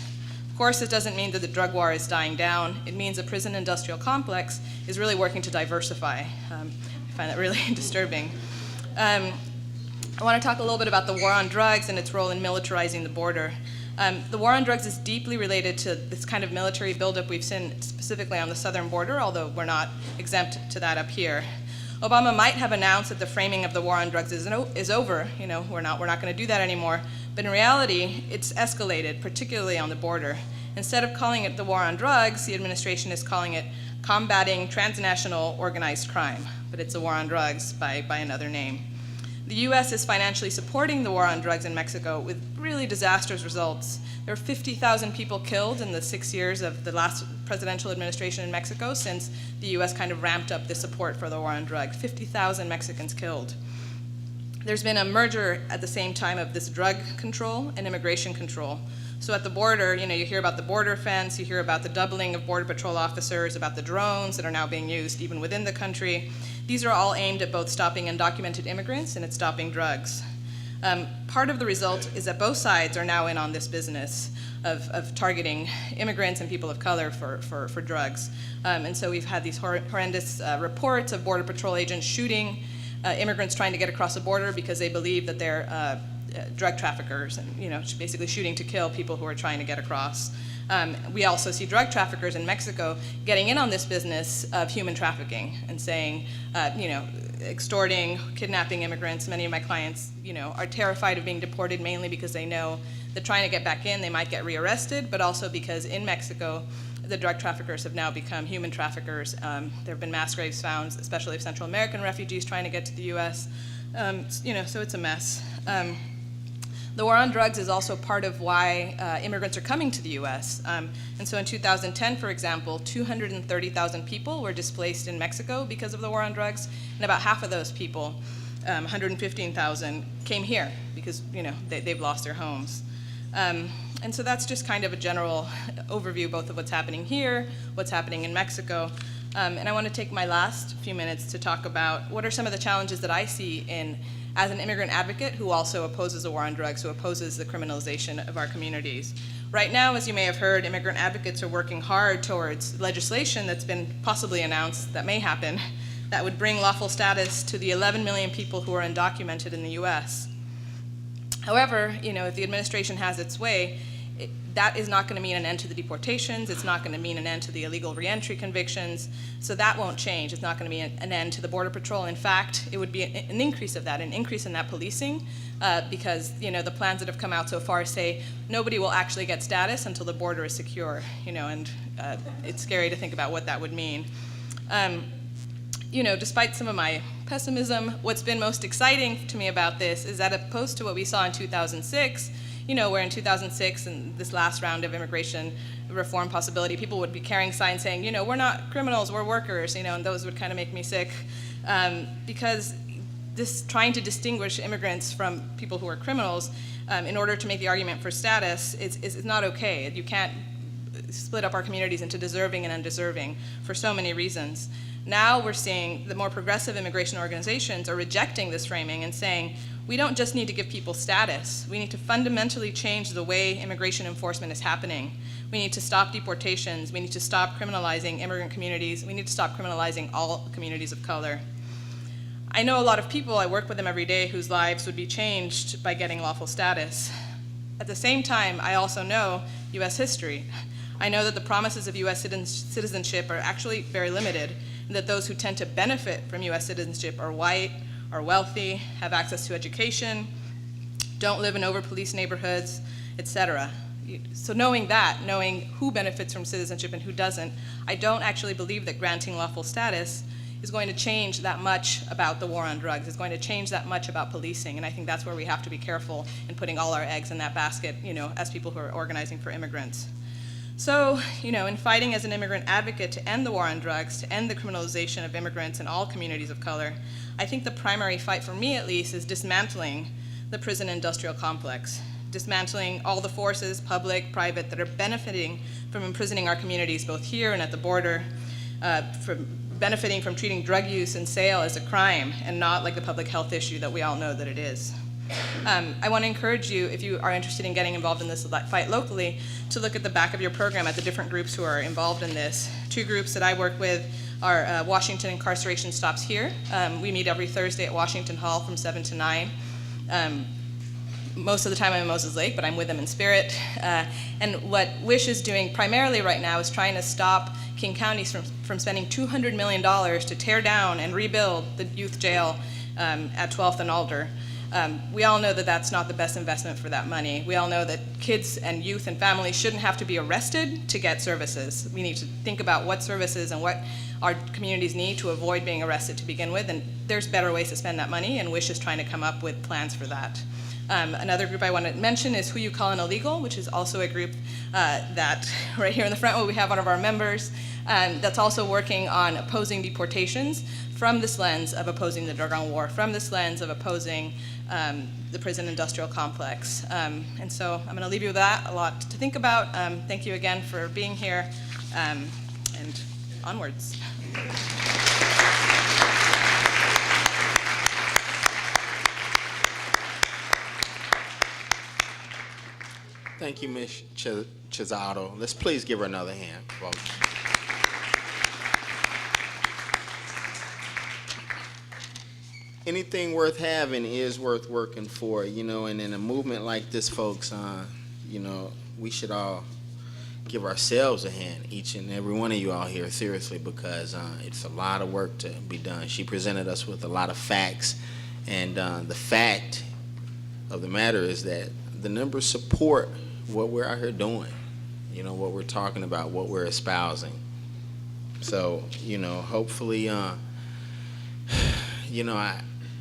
Of course, it doesn't mean that the drug war is dying down. It means the prison industrial complex is really working to diversify. I find that really disturbing. I want to talk a little bit about the war on drugs and its role in militarizing the border. The war on drugs is deeply related to this kind of military buildup we've seen specifically on the southern border, although we're not exempt to that up here. Obama might have announced that the framing of the war on drugs is over. We're not going to do that anymore. But in reality, it's escalated, particularly on the border. Instead of calling it the war on drugs, the administration is calling it combating transnational organized crime. But it's a war on drugs by another name. The U.S. is financially supporting the war on drugs in Mexico with really disastrous results. There are 50,000 people killed in the 6 years of the last presidential administration in Mexico since the U.S. kind of ramped up the support for the war on drugs. 50,000 Mexicans killed. There's been a merger at the same time of this drug control and immigration control. So at the border, you hear about the border fence, you hear about the doubling of Border Patrol officers, about the drones that are now being used even within the country. These are all aimed at both stopping undocumented immigrants and at stopping drugs. Part of the result is that both sides are now in on this business of targeting immigrants and people of color for drugs. And so we've had these horrendous reports of Border Patrol agents shooting immigrants trying to get across the border because they believe that they're drug traffickers and basically shooting to kill people who are trying to get across. We also see drug traffickers in Mexico getting in on this business of human trafficking and saying, extorting, kidnapping immigrants. Many of my clients, are terrified of being deported mainly because they know that trying to get back in, they might get rearrested, but also because in Mexico, the drug traffickers have now become human traffickers. There have been mass graves found, especially of Central American refugees trying to get to the U.S. So it's a mess. The war on drugs is also part of why immigrants are coming to the U.S. And so in 2010, for example, 230,000 people were displaced in Mexico because of the war on drugs, and about half of those people, 115,000, came here because they've lost their homes. And so that's just kind of a general overview both of what's happening here, what's happening in Mexico. And I want to take my last few minutes to talk about what are some of the challenges that I see as an immigrant advocate who also opposes a war on drugs, who opposes the criminalization of our communities. Right now, as you may have heard, immigrant advocates are working hard towards legislation that's been possibly announced that may happen that would bring lawful status to the 11 million people who are undocumented in the U.S. However, if the administration has its way, that is not going to mean an end to the deportations. It's not going to mean an end to the illegal reentry convictions. So that won't change. It's not going to be an end to the Border Patrol. In fact, it would be an increase of that, an increase in that policing, because the plans that have come out so far say nobody will actually get status until the border is secure. And it's scary to think about what that would mean. Despite some of my pessimism, what's been most exciting to me about this is that opposed to what we saw in 2006, where in 2006 and this last round of immigration reform possibility, people would be carrying signs saying, we're not criminals, we're workers, and those would kind of make me sick, because this trying to distinguish immigrants from people who are criminals in order to make the argument for status is not okay. You can't split up our communities into deserving and undeserving for so many reasons. Now we're seeing the more progressive immigration organizations are rejecting this framing and saying, we don't just need to give people status. We need to fundamentally change the way immigration enforcement is happening. We need to stop deportations. We need to stop criminalizing immigrant communities. We need to stop criminalizing all communities of color. I know a lot of people, I work with them every day, whose lives would be changed by getting lawful status. At the same time, I also know U.S. history. I know that the promises of U.S. citizenship are actually very limited, and that those who tend to benefit from U.S. citizenship are white, are wealthy, have access to education, don't live in over-policed neighborhoods, etc. So knowing that, knowing who benefits from citizenship and who doesn't, I don't actually believe that granting lawful status is going to change that much about the war on drugs, is going to change that much about policing, and I think that's where we have to be careful in putting all our eggs in that basket, as people who are organizing for immigrants. So, in fighting as an immigrant advocate to end the war on drugs, to end the criminalization of immigrants in all communities of color, I think the primary fight, for me at least, is dismantling the prison industrial complex, dismantling all the forces, public, private, that are benefiting from imprisoning our communities both here and at the border, benefiting from treating drug use and sale as a crime and not like the public health issue that we all know that it is. I want to encourage you, if you are interested in getting involved in this fight locally, to look at the back of your program at the different groups who are involved in this. Two groups that I work with are Washington Incarceration Stops Here. We meet every Thursday at Washington Hall from 7 to 9. Most of the time I'm in Moses Lake, but I'm with them in spirit. And what WISH is doing primarily right now is trying to stop King County from spending $200 million to tear down and rebuild the youth jail at 12th and Alder. We all know that that's not the best investment for that money. We all know that kids and youth and families shouldn't have to be arrested to get services. We need to think about what services and what our communities need to avoid being arrested to begin with, and there's better ways to spend that money, and WISH is trying to come up with plans for that. Another group I want to mention is Who You Call an Illegal, which is also a group that right here in the front where we have one of our members that's also working on opposing deportations from this lens of opposing the drug on war, from this lens of opposing the prison industrial complex. And so I'm going to leave you with that, a lot to think about. Thank you again for being here, and onwards. Thank you, Ms. Chizado. Let's please give her another hand, folks. Anything worth having is worth working for, and in a movement like this, folks, we should all give ourselves a hand, each and every one of you all here, seriously, because it's a lot of work to be done. She presented us with a lot of facts, and the fact of the matter is that the numbers support what we're out here doing, what we're talking about, what we're espousing. So, hopefully,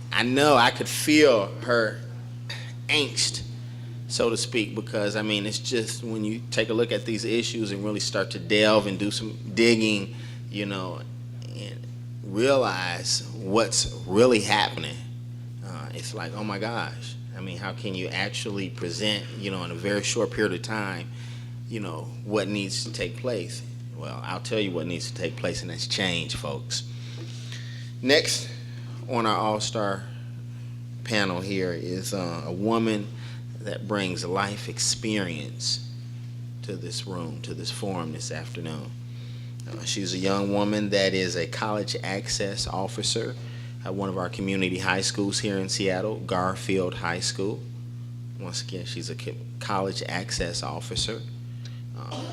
I know I could feel her angst, so to speak, because, it's just when you take a look at these issues and really start to delve and do some digging, and realize what's really happening, it's like, oh my gosh. How can you actually present, in a very short period of time, what needs to take place? Well, I'll tell you what needs to take place, and that's change, folks. Next on our all-star panel here is a woman that brings life experience to this room, to this forum this afternoon. She's a young woman that is a college access officer at one of our community high schools here in Seattle, Garfield High School. Once again, she's a college access officer.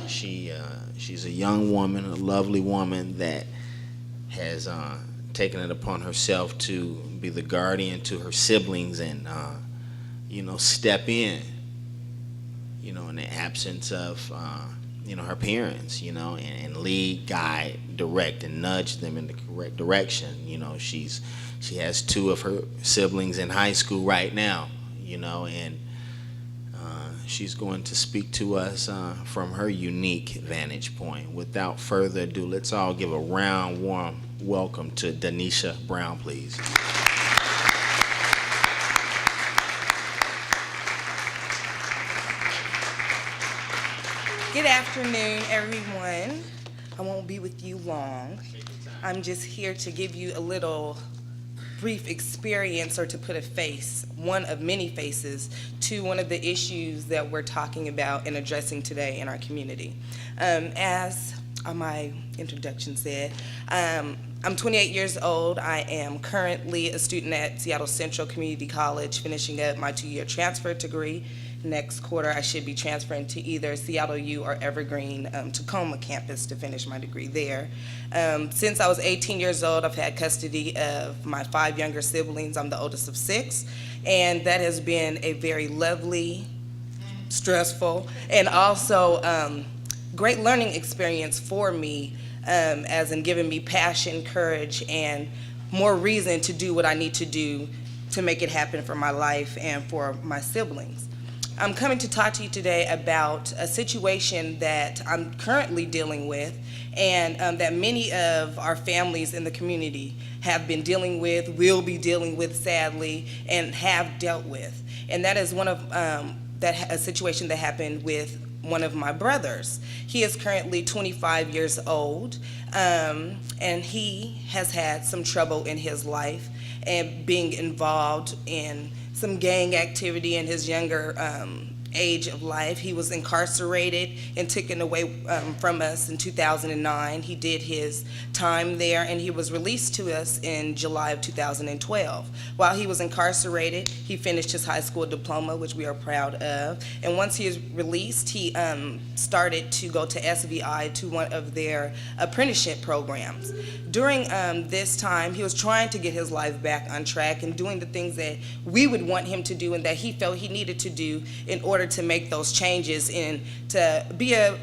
She's a young woman, a lovely woman that has taken it upon herself to be the guardian to her siblings and, step in, in the absence of, her parents, and lead, guide, direct, and nudge them in the correct direction. She has two of her siblings in high school right now, and she's going to speak to us from her unique vantage point. Without further ado, let's all give a round, warm welcome to Danisha Brown, please. Good afternoon, everyone. I won't be with you long. I'm just here to give you a little brief experience, or to put a face, one of many faces, to one of the issues that we're talking about and addressing today in our community. As my introduction said, I'm 28 years old. I am currently a student at Seattle Central Community College, finishing up my 2-year transfer degree next quarter, I should be transferring to either Seattle U or Evergreen Tacoma campus to finish my degree there. Since I was 18 years old, I've had custody of my 5 younger siblings. I'm the oldest of 6, and that has been a very lovely, stressful, and also great learning experience for me, as in giving me passion, courage, and more reason to do what I need to do to make it happen for my life and for my siblings. I'm coming to talk to you today about a situation that I'm currently dealing with, and that many of our families in the community have been dealing with, will be dealing with sadly, and have dealt with. And that is a situation that happened with one of my brothers. He is currently 25 years old, and he has had some trouble in his life and being involved in some gang activity in his younger age of life. He was incarcerated and taken away from us in 2009. He did his time there, and he was released to us in July of 2012. While he was incarcerated, he finished his high school diploma, which we are proud of. And once he is released, he started to go to SVI, to one of their apprenticeship programs. During this time, he was trying to get his life back on track and doing the things that we would want him to do and that he felt he needed to do in order to make those changes and to be a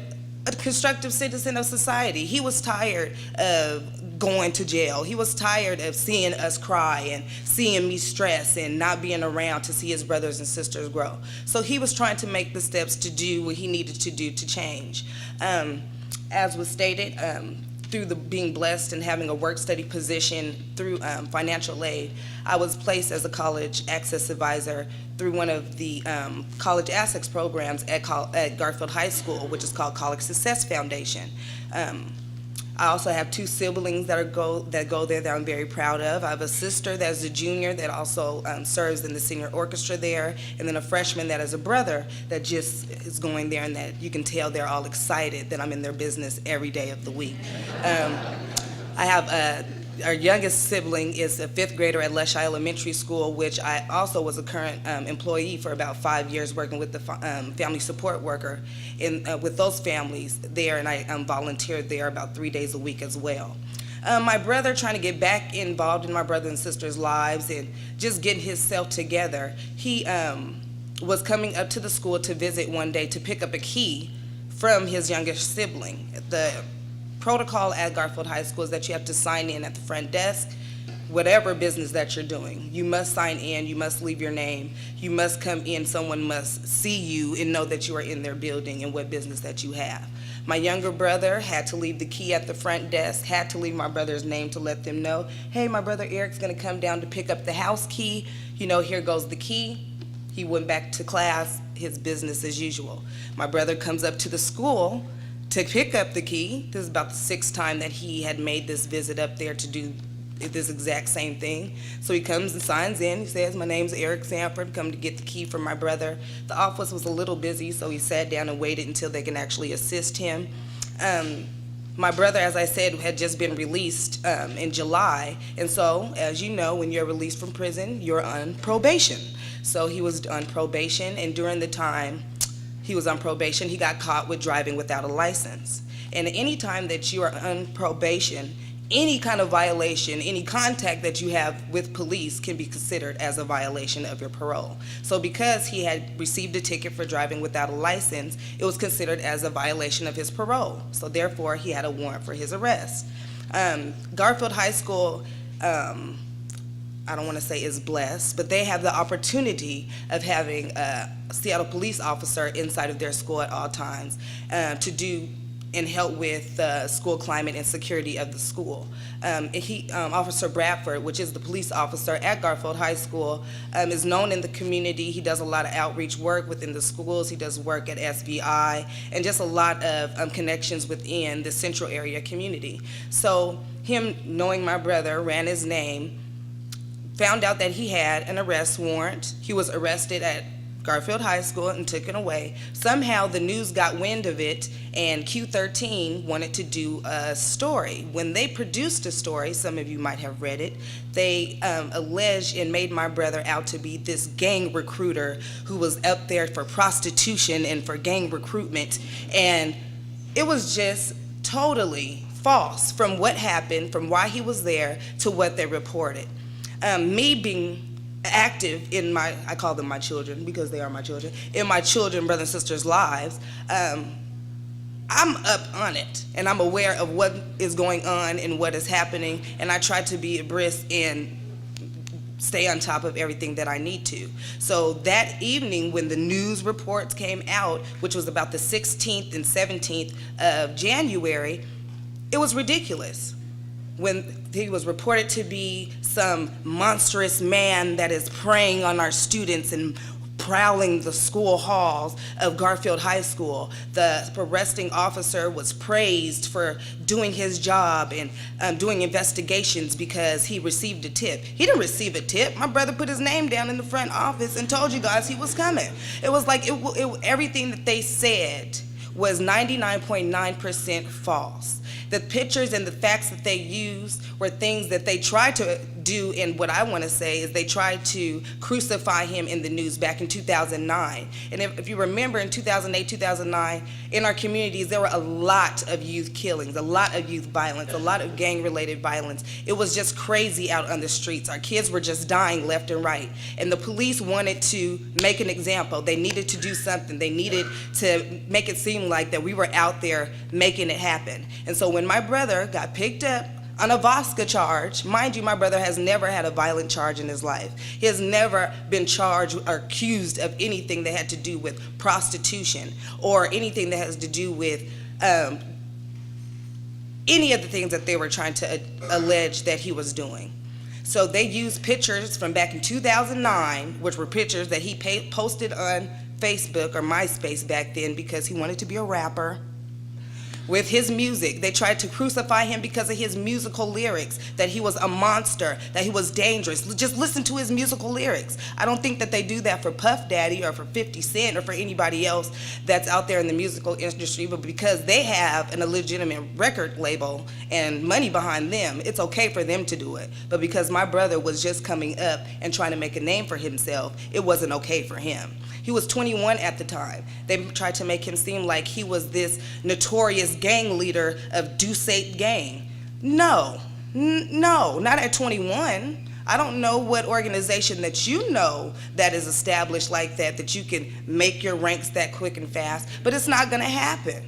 constructive citizen of society. He was tired of going to jail. He was tired of seeing us cry and seeing me stress and not being around to see his brothers and sisters grow. So he was trying to make the steps to do what he needed to do to change. As was stated, through being blessed and having a work-study position through financial aid, I was placed as a college access advisor through one of the college access programs at Garfield High School, which is called College Success Foundation. I also have 2 siblings that go there that I'm very proud of. I have a sister that's a junior that also serves in the senior orchestra there, and then a freshman that is a brother that just is going there, and that you can tell they're all excited that I'm in their business every day of the week. I have our youngest sibling is a 5th grader at Leschi Elementary School, which I also was a current employee for about 5 years, working with the family support worker with those families there, and I volunteered there about 3 days a week as well. My brother, trying to get back involved in my brother and sister's lives and just getting himself together, he was coming up to the school to visit one day to pick up a key from his youngest sibling. The protocol at Garfield High School is that you have to sign in at the front desk, whatever business that you're doing. You must sign in, you must leave your name, you must come in, someone must see you and know that you are in their building and what business that you have. My younger brother had to leave the key at the front desk, had to leave my brother's name to let them know, hey, my brother Eric's gonna come down to pick up the house key, here goes the key. He went back to class, his business as usual. My brother comes up to the school to pick up the key. This is about the 6th time that he had made this visit up there to do this exact same thing. So he comes and signs in. He says, my name's Eric Sanford, come to get the key from my brother. The office was a little busy, so he sat down and waited until they can actually assist him. My brother, as I said, had just been released in July. And so, as you know, when you're released from prison, you're on probation. So he was on probation, and during the time he was on probation, he got caught with driving without a license. And any time that you are on probation, any kind of violation, any contact that you have with police can be considered as a violation of your parole. So because he had received a ticket for driving without a license, it was considered as a violation of his parole. So therefore, he had a warrant for his arrest. Garfield High School, I don't want to say is blessed, but they have the opportunity of having a Seattle police officer inside of their school at all times to do and help with the school climate and security of the school. Officer Bradford, which is the police officer at Garfield High School, is known in the community. He does a lot of outreach work within the schools. He does work at SVI and just a lot of connections within the central area community. So him knowing my brother, ran his name, found out that he had an arrest warrant. He was arrested at Garfield High School and took it away. Somehow the news got wind of it, and Q13 wanted to do a story. When they produced a story, some of you might have read it, they alleged and made my brother out to be this gang recruiter who was up there for prostitution and for gang recruitment. And it was just totally false from what happened, from why he was there, to what they reported. Me being active in my, I call them my children because they are my children, in my children, brothers and sisters' lives, I'm up on it, and I'm aware of what is going on and what is happening, and I try to be abreast and stay on top of everything that I need to. So that evening when the news reports came out, which was about the 16th and 17th of January, it was ridiculous. When he was reported to be some monstrous man that is preying on our students and prowling the school halls of Garfield High School. The arresting officer was praised for doing his job and doing investigations because he received a tip. He didn't receive a tip. My brother put his name down in the front office and told you guys he was coming. It was like everything that they said was 99.9% false. The pictures and the facts that they used were things that they tried to do, and what I want to say is they tried to crucify him in the news back in 2009. And if you remember in 2008, 2009, in our communities, there were a lot of youth killings, a lot of youth violence, a lot of gang-related violence. It was just crazy out on the streets. Our kids were just dying left and right. And the police wanted to make an example. They needed to do something. They needed to make it seem like that we were out there making it happen. And so when my brother got picked up on a VOSCA charge, mind you, my brother has never had a violent charge in his life. He has never been charged or accused of anything that had to do with prostitution or anything that has to do with any of the things that they were trying to allege that he was doing. So they used pictures from back in 2009, which were pictures that he posted on Facebook or MySpace back then because he wanted to be a rapper. With his music, they tried to crucify him because of his musical lyrics, that he was a monster, that he was dangerous. Just listen to his musical lyrics. I don't think that they do that for Puff Daddy or for 50 Cent or for anybody else that's out there in the musical industry, but because they have an illegitimate record label and money behind them, it's okay for them to do it. But because my brother was just coming up and trying to make a name for himself, it wasn't okay for him. He was 21 at the time. They tried to make him seem like he was this notorious gang leader of Deuce-8 gang. No, not at 21. I don't know what organization that you know that is established like that, that you can make your ranks that quick and fast, but it's not gonna happen.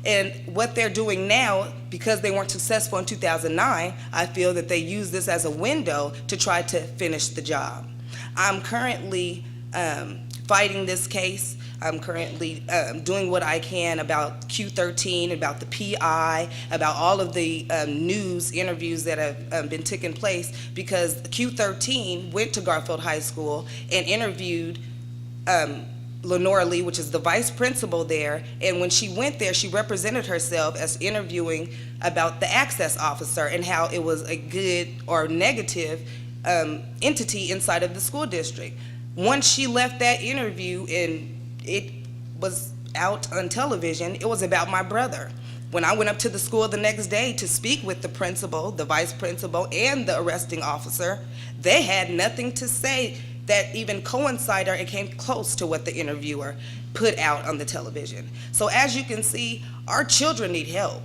And what they're doing now, because they weren't successful in 2009, I feel that they use this as a window to try to finish the job. I'm currently fighting this case. I'm currently doing what I can about Q13, about the PI, about all of the news interviews that have been taking place, because Q13 went to Garfield High School and interviewed Lenora Lee, which is the vice principal there, and when she went there, she represented herself as interviewing about the access officer and how it was a good or negative entity inside of the school district. Once she left that interview and it was out on television, it was about my brother. When I went up to the school the next day to speak with the principal, the vice principal, and the arresting officer, they had nothing to say that even coincided and came close to what the interviewer put out on the television. So as you can see, our children need help.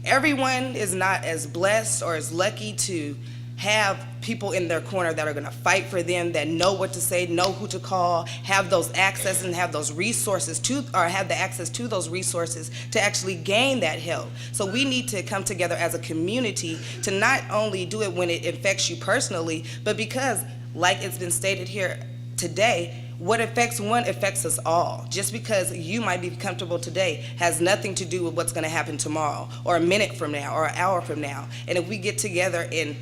Everyone is not as blessed or as lucky to have people in their corner that are gonna fight for them, that know what to say, know who to call, have those access and have those resources to, or have the access to those resources to actually gain that help. So we need to come together as a community to not only do it when it affects you personally, but because, like it's been stated here today, what affects one affects us all. Just because you might be comfortable today has nothing to do with what's gonna happen tomorrow, or a minute from now, or an hour from now. And if we get together and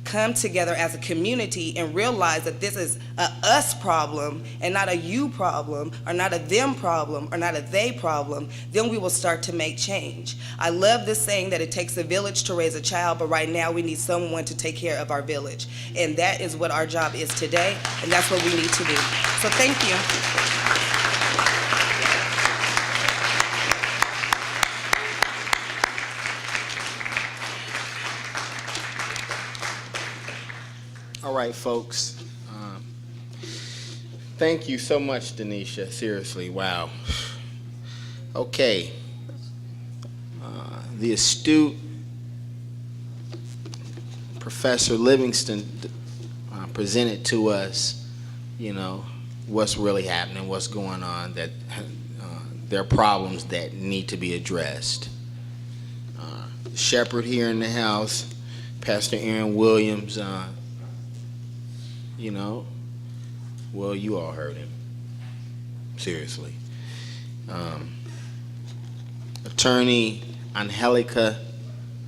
come together as a community and realize that this is a us problem and not a you problem, or not a them problem, or not a they problem, then we will start to make change. I love this saying that it takes a village to raise a child, but right now we need someone to take care of our village. And that is what our job is today, and that's what we need to do. So thank you. All right, folks. Thank you so much, Denisha. Seriously, wow. Okay. The astute Professor Livingston presented to us, what's really happening, what's going on, that there are problems that need to be addressed. Shepherd here in the house, Pastor Aaron Williams, well, you all heard him. Seriously. Attorney Angelica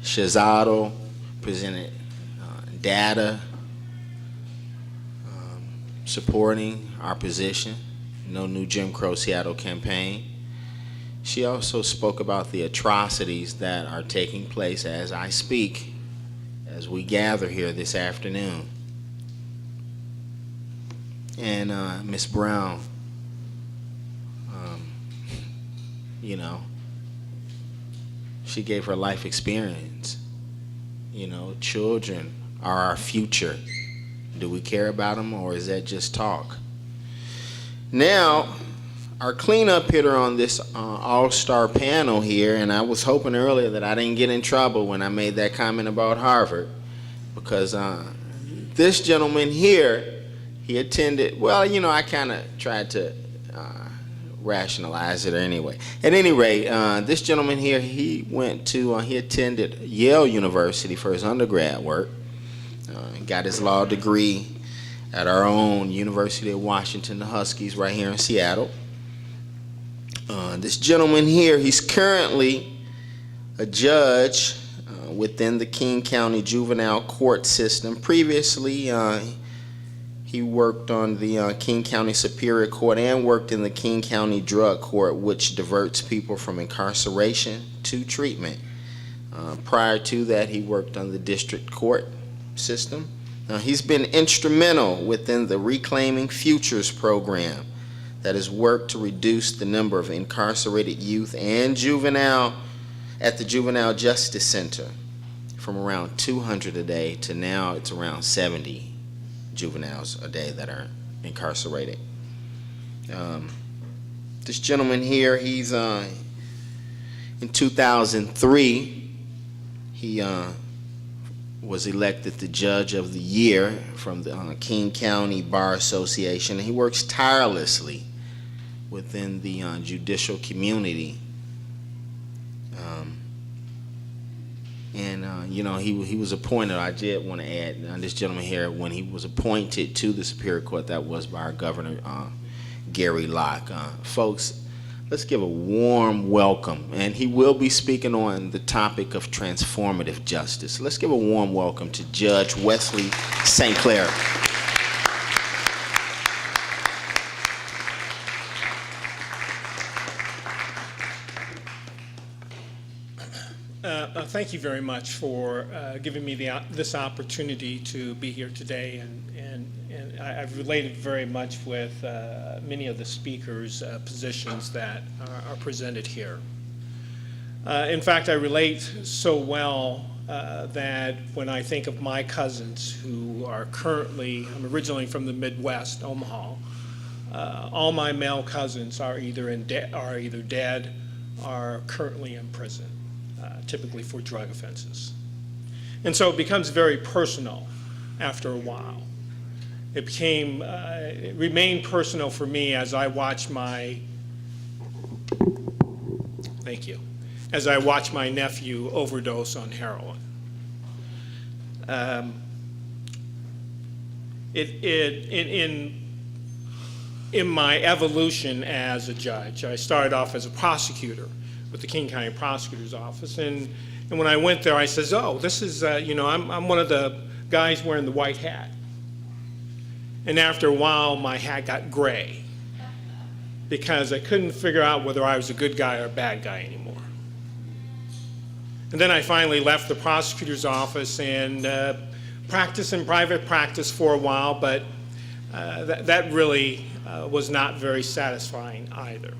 Shazado presented data supporting our position, No New Jim Crow Seattle campaign. She also spoke about the atrocities that are taking place as I speak, as we gather here this afternoon. And Ms. Brown, she gave her life experience. Children are our future. Do we care about them, or is that just talk? Now, our cleanup hitter on this all-star panel here, and I was hoping earlier that I didn't get in trouble when I made that comment about Harvard, because this gentleman here, he attended, well, I kind of tried to rationalize it anyway. At any rate, this gentleman here, he attended Yale University for his undergrad work, got his law degree at our own University of Washington, the Huskies, right here in Seattle. This gentleman here, he's currently a judge within the King County Juvenile Court System. Previously, he worked on the King County Superior Court and worked in the King County Drug Court, which diverts people from incarceration to treatment. Prior to that, he worked on the District Court System. He's been instrumental within the Reclaiming Futures program that has worked to reduce the number of incarcerated youth and juvenile at the Juvenile Justice Center from around 200 a day to now it's around 70 juveniles a day that are incarcerated. This gentleman here, he's in 2003, he was elected the Judge of the Year from the King County Bar Association. He works tirelessly within the judicial community. He was appointed, I did want to add, this gentleman here, when he was appointed to the Superior Court, that was by our Governor Gary Locke. Folks, let's give a warm welcome, and he will be speaking on the topic of transformative justice. Let's give a warm welcome to Judge Wesley St. Clair. Thank you very much for giving me this opportunity to be here today, and I've related very much with many of the speakers' positions that are presented here. In fact, I relate so well that when I think of my cousins who are currently, I'm originally from the Midwest, Omaha, all my male cousins are either dead or currently in prison. Typically for drug offenses. And so it becomes very personal after a while. It remained personal for me as I watched my nephew overdose on heroin. In my evolution as a judge, I started off as a prosecutor with the King County Prosecutor's Office. And when I went there, I says, oh, this is, I'm one of the guys wearing the white hat. And after a while, my hat got gray because I couldn't figure out whether I was a good guy or a bad guy anymore. And then I finally left the prosecutor's office and practiced in private practice for a while, but that really was not very satisfying either.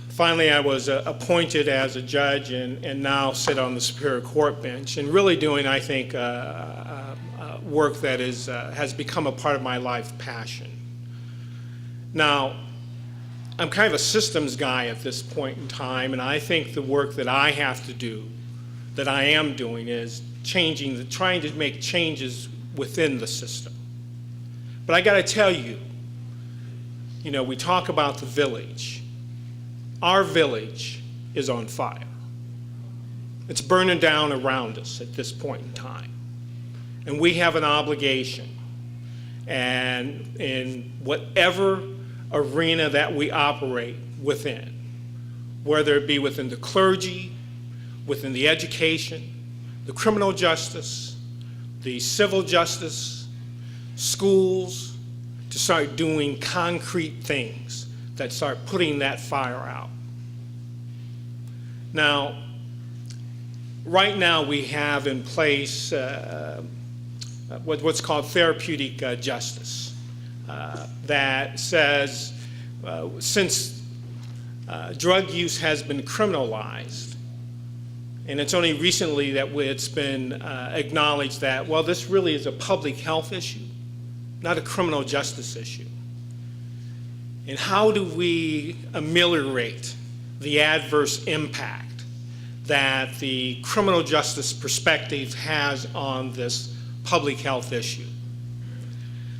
Finally, I was appointed as a judge and now sit on the Superior Court bench and really doing, I think, a work that has become a part of my life passion. Now, I'm kind of a systems guy at this point in time, and I think the work that I have to do, that I am doing, is trying to make changes within the system. But I got to tell you, we talk about the village. Our village is on fire. It's burning down around us at this point in time. And we have an obligation, and in whatever arena that we operate within, whether it be within the clergy, within the education, the criminal justice, the civil justice, schools, to start doing concrete things that start putting that fire out. Now, right now we have in place what's called therapeutic justice that says since drug use has been criminalized, and it's only recently that it's been acknowledged that, well, this really is a public health issue, not a criminal justice issue. And how do we ameliorate the adverse impact that the criminal justice perspective has on this public health issue?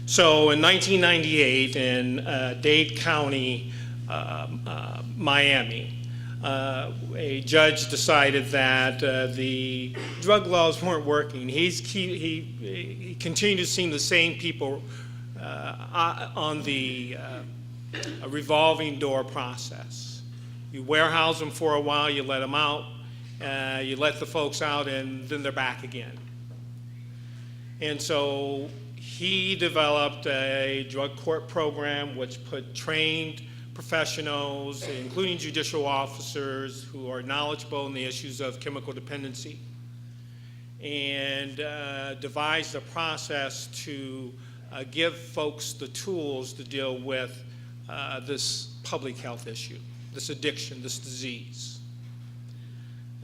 So in 1998 in Dade County, Miami, a judge decided that the drug laws weren't working. He continued to see the same people on the revolving door process. You warehouse them for a while, you let them out, you let the folks out, and then they're back again. And so he developed a drug court program which put trained professionals, including judicial officers who are knowledgeable in the issues of chemical dependency, and devised a process to give folks the tools to deal with this public health issue, this addiction, this disease.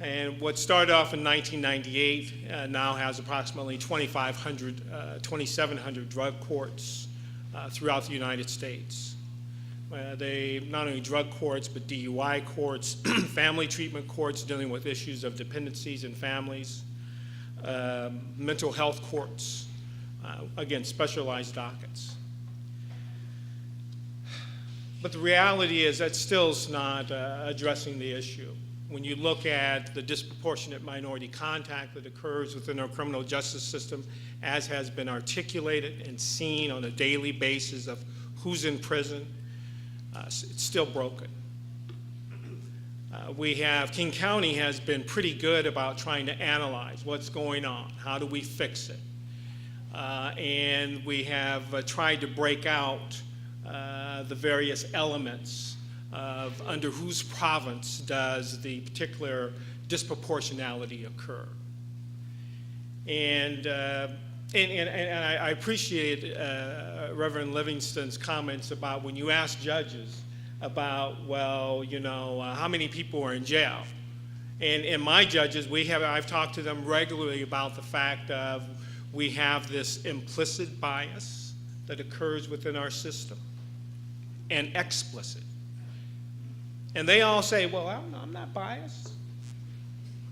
And what started off in 1998 now has approximately 2,700 drug courts throughout the United States. They not only drug courts, but DUI courts, family treatment courts dealing with issues of dependencies in families, mental health courts, again, specialized dockets. But the reality is that still is not addressing the issue. When you look at the disproportionate minority contact that occurs within our criminal justice system, as has been articulated and seen on a daily basis of who's in prison, it's still broken. King County has been pretty good about trying to analyze what's going on, how do we fix it? And we have tried to break out the various elements of under whose province does the particular disproportionality occur. And I appreciate Reverend Livingston's comments about when you ask judges about, well, how many people are in jail? And in my judges, I've talked to them regularly about the fact of we have this implicit bias that occurs within our system, and explicit. And they all say, well, I'm not biased.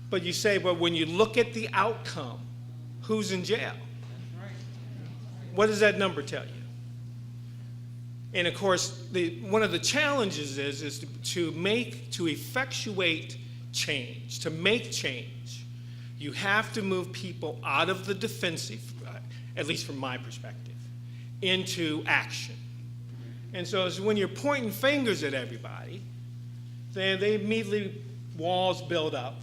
But you say, well, when you look at the outcome, who's in jail? What does that number tell you? And of course, one of the challenges is to effectuate change, to make change. You have to move people out of the defensive, at least from my perspective, into action. And so it's when you're pointing fingers at everybody, then they immediately, walls build up,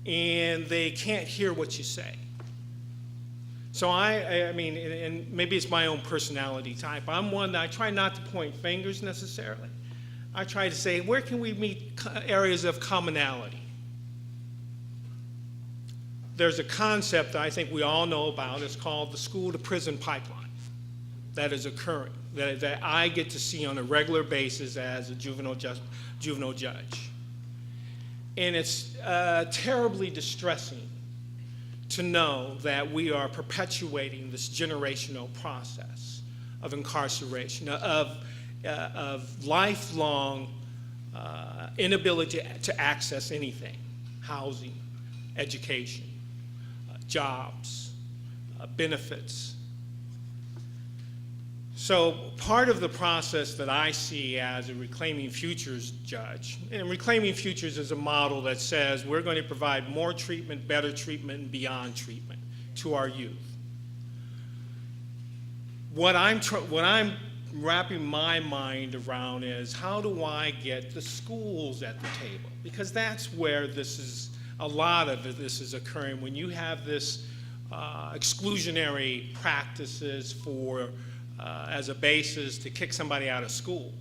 and they can't hear what you say. So I mean, and maybe it's my own personality type. I'm one that I try not to point fingers necessarily. I try to say, where can we meet areas of commonality? There's a concept that I think we all know about. It's called the school-to-prison pipeline that is occurring, that I get to see on a regular basis as a juvenile judge. And it's terribly distressing to know that we are perpetuating this generational process of incarceration, of lifelong inability to access anything: housing, education, jobs, benefits. So part of the process that I see as a Reclaiming Futures judge, and Reclaiming Futures is a model that says we're going to provide more treatment, better treatment, and beyond treatment to our youth. What I'm wrapping my mind around is, how do I get the schools at the table? Because that's where a lot of this is occurring. When you have this exclusionary practices as a basis to kick somebody out of school,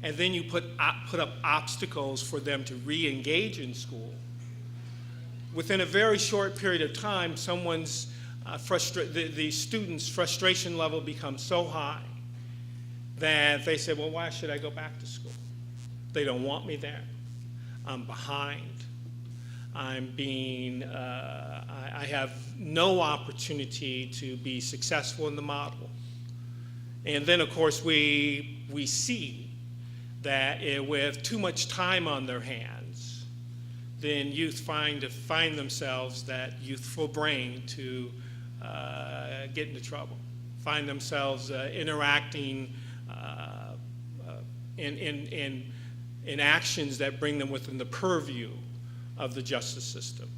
and then you put up obstacles for them to re-engage in school, within a very short period of time, the student's frustration level becomes so high that they say, well, why should I go back to school? They don't want me there. I'm behind. I have no opportunity to be successful in the model. And then, of course, we see that with too much time on their hands, then youth find themselves, that youthful brain, to get into trouble, find themselves interacting in actions that bring them within the purview of the justice system.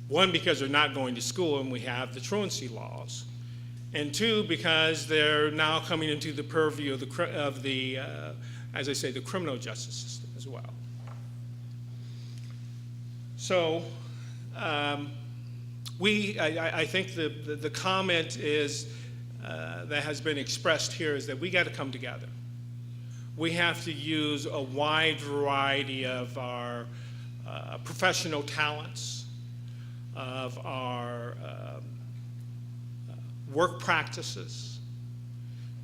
One, because they're not going to school and we have the truancy laws. And two, because they're now coming into the purview of the as I say, the criminal justice system as well. So I think the comment is that has been expressed here is that we got to come together. We have to use a wide variety of our professional talents, of our work practices,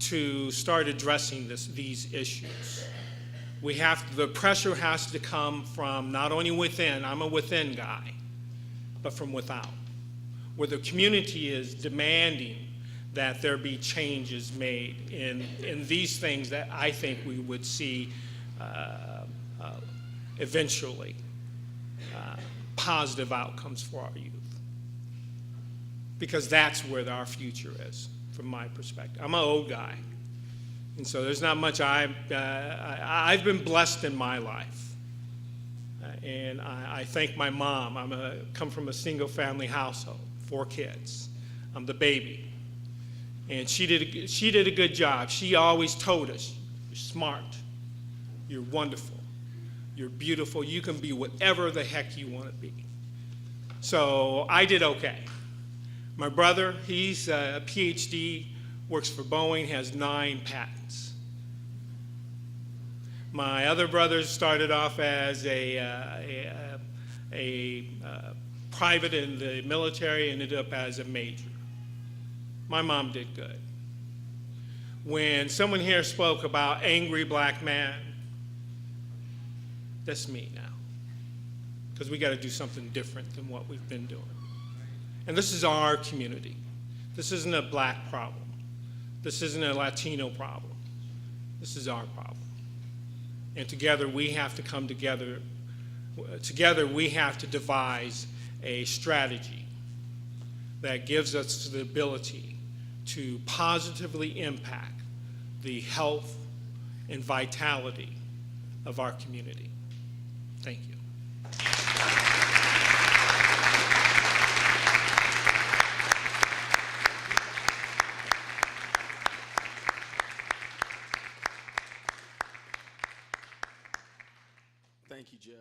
to start addressing these issues. The pressure has to come from not only within, I'm a within guy, but from without, where the community is demanding that there be changes made in these things that I think we would see eventually positive outcomes for our youth. Because that's where our future is, from my perspective. I'm an old guy, and so there's not much I've been blessed in my life. And I thank my mom. Come from a single family household, 4 kids. I'm the baby. And she did a good job. She always told us, you're smart, you're wonderful, you're beautiful, you can be whatever the heck you want to be. So I did okay. My brother, he's a PhD, works for Boeing, has 9 patents. My other brother started off as a private in the military, ended up as a major. My mom did good. When someone here spoke about angry black man, that's me now. Because we got to do something different than what we've been doing. And this is our community. This isn't a black problem. This isn't a Latino problem. This is our problem. And together we have to come together. Together we have to devise a strategy that gives us the ability to positively impact the health and vitality of our community. Thank you. Thank you, Judge.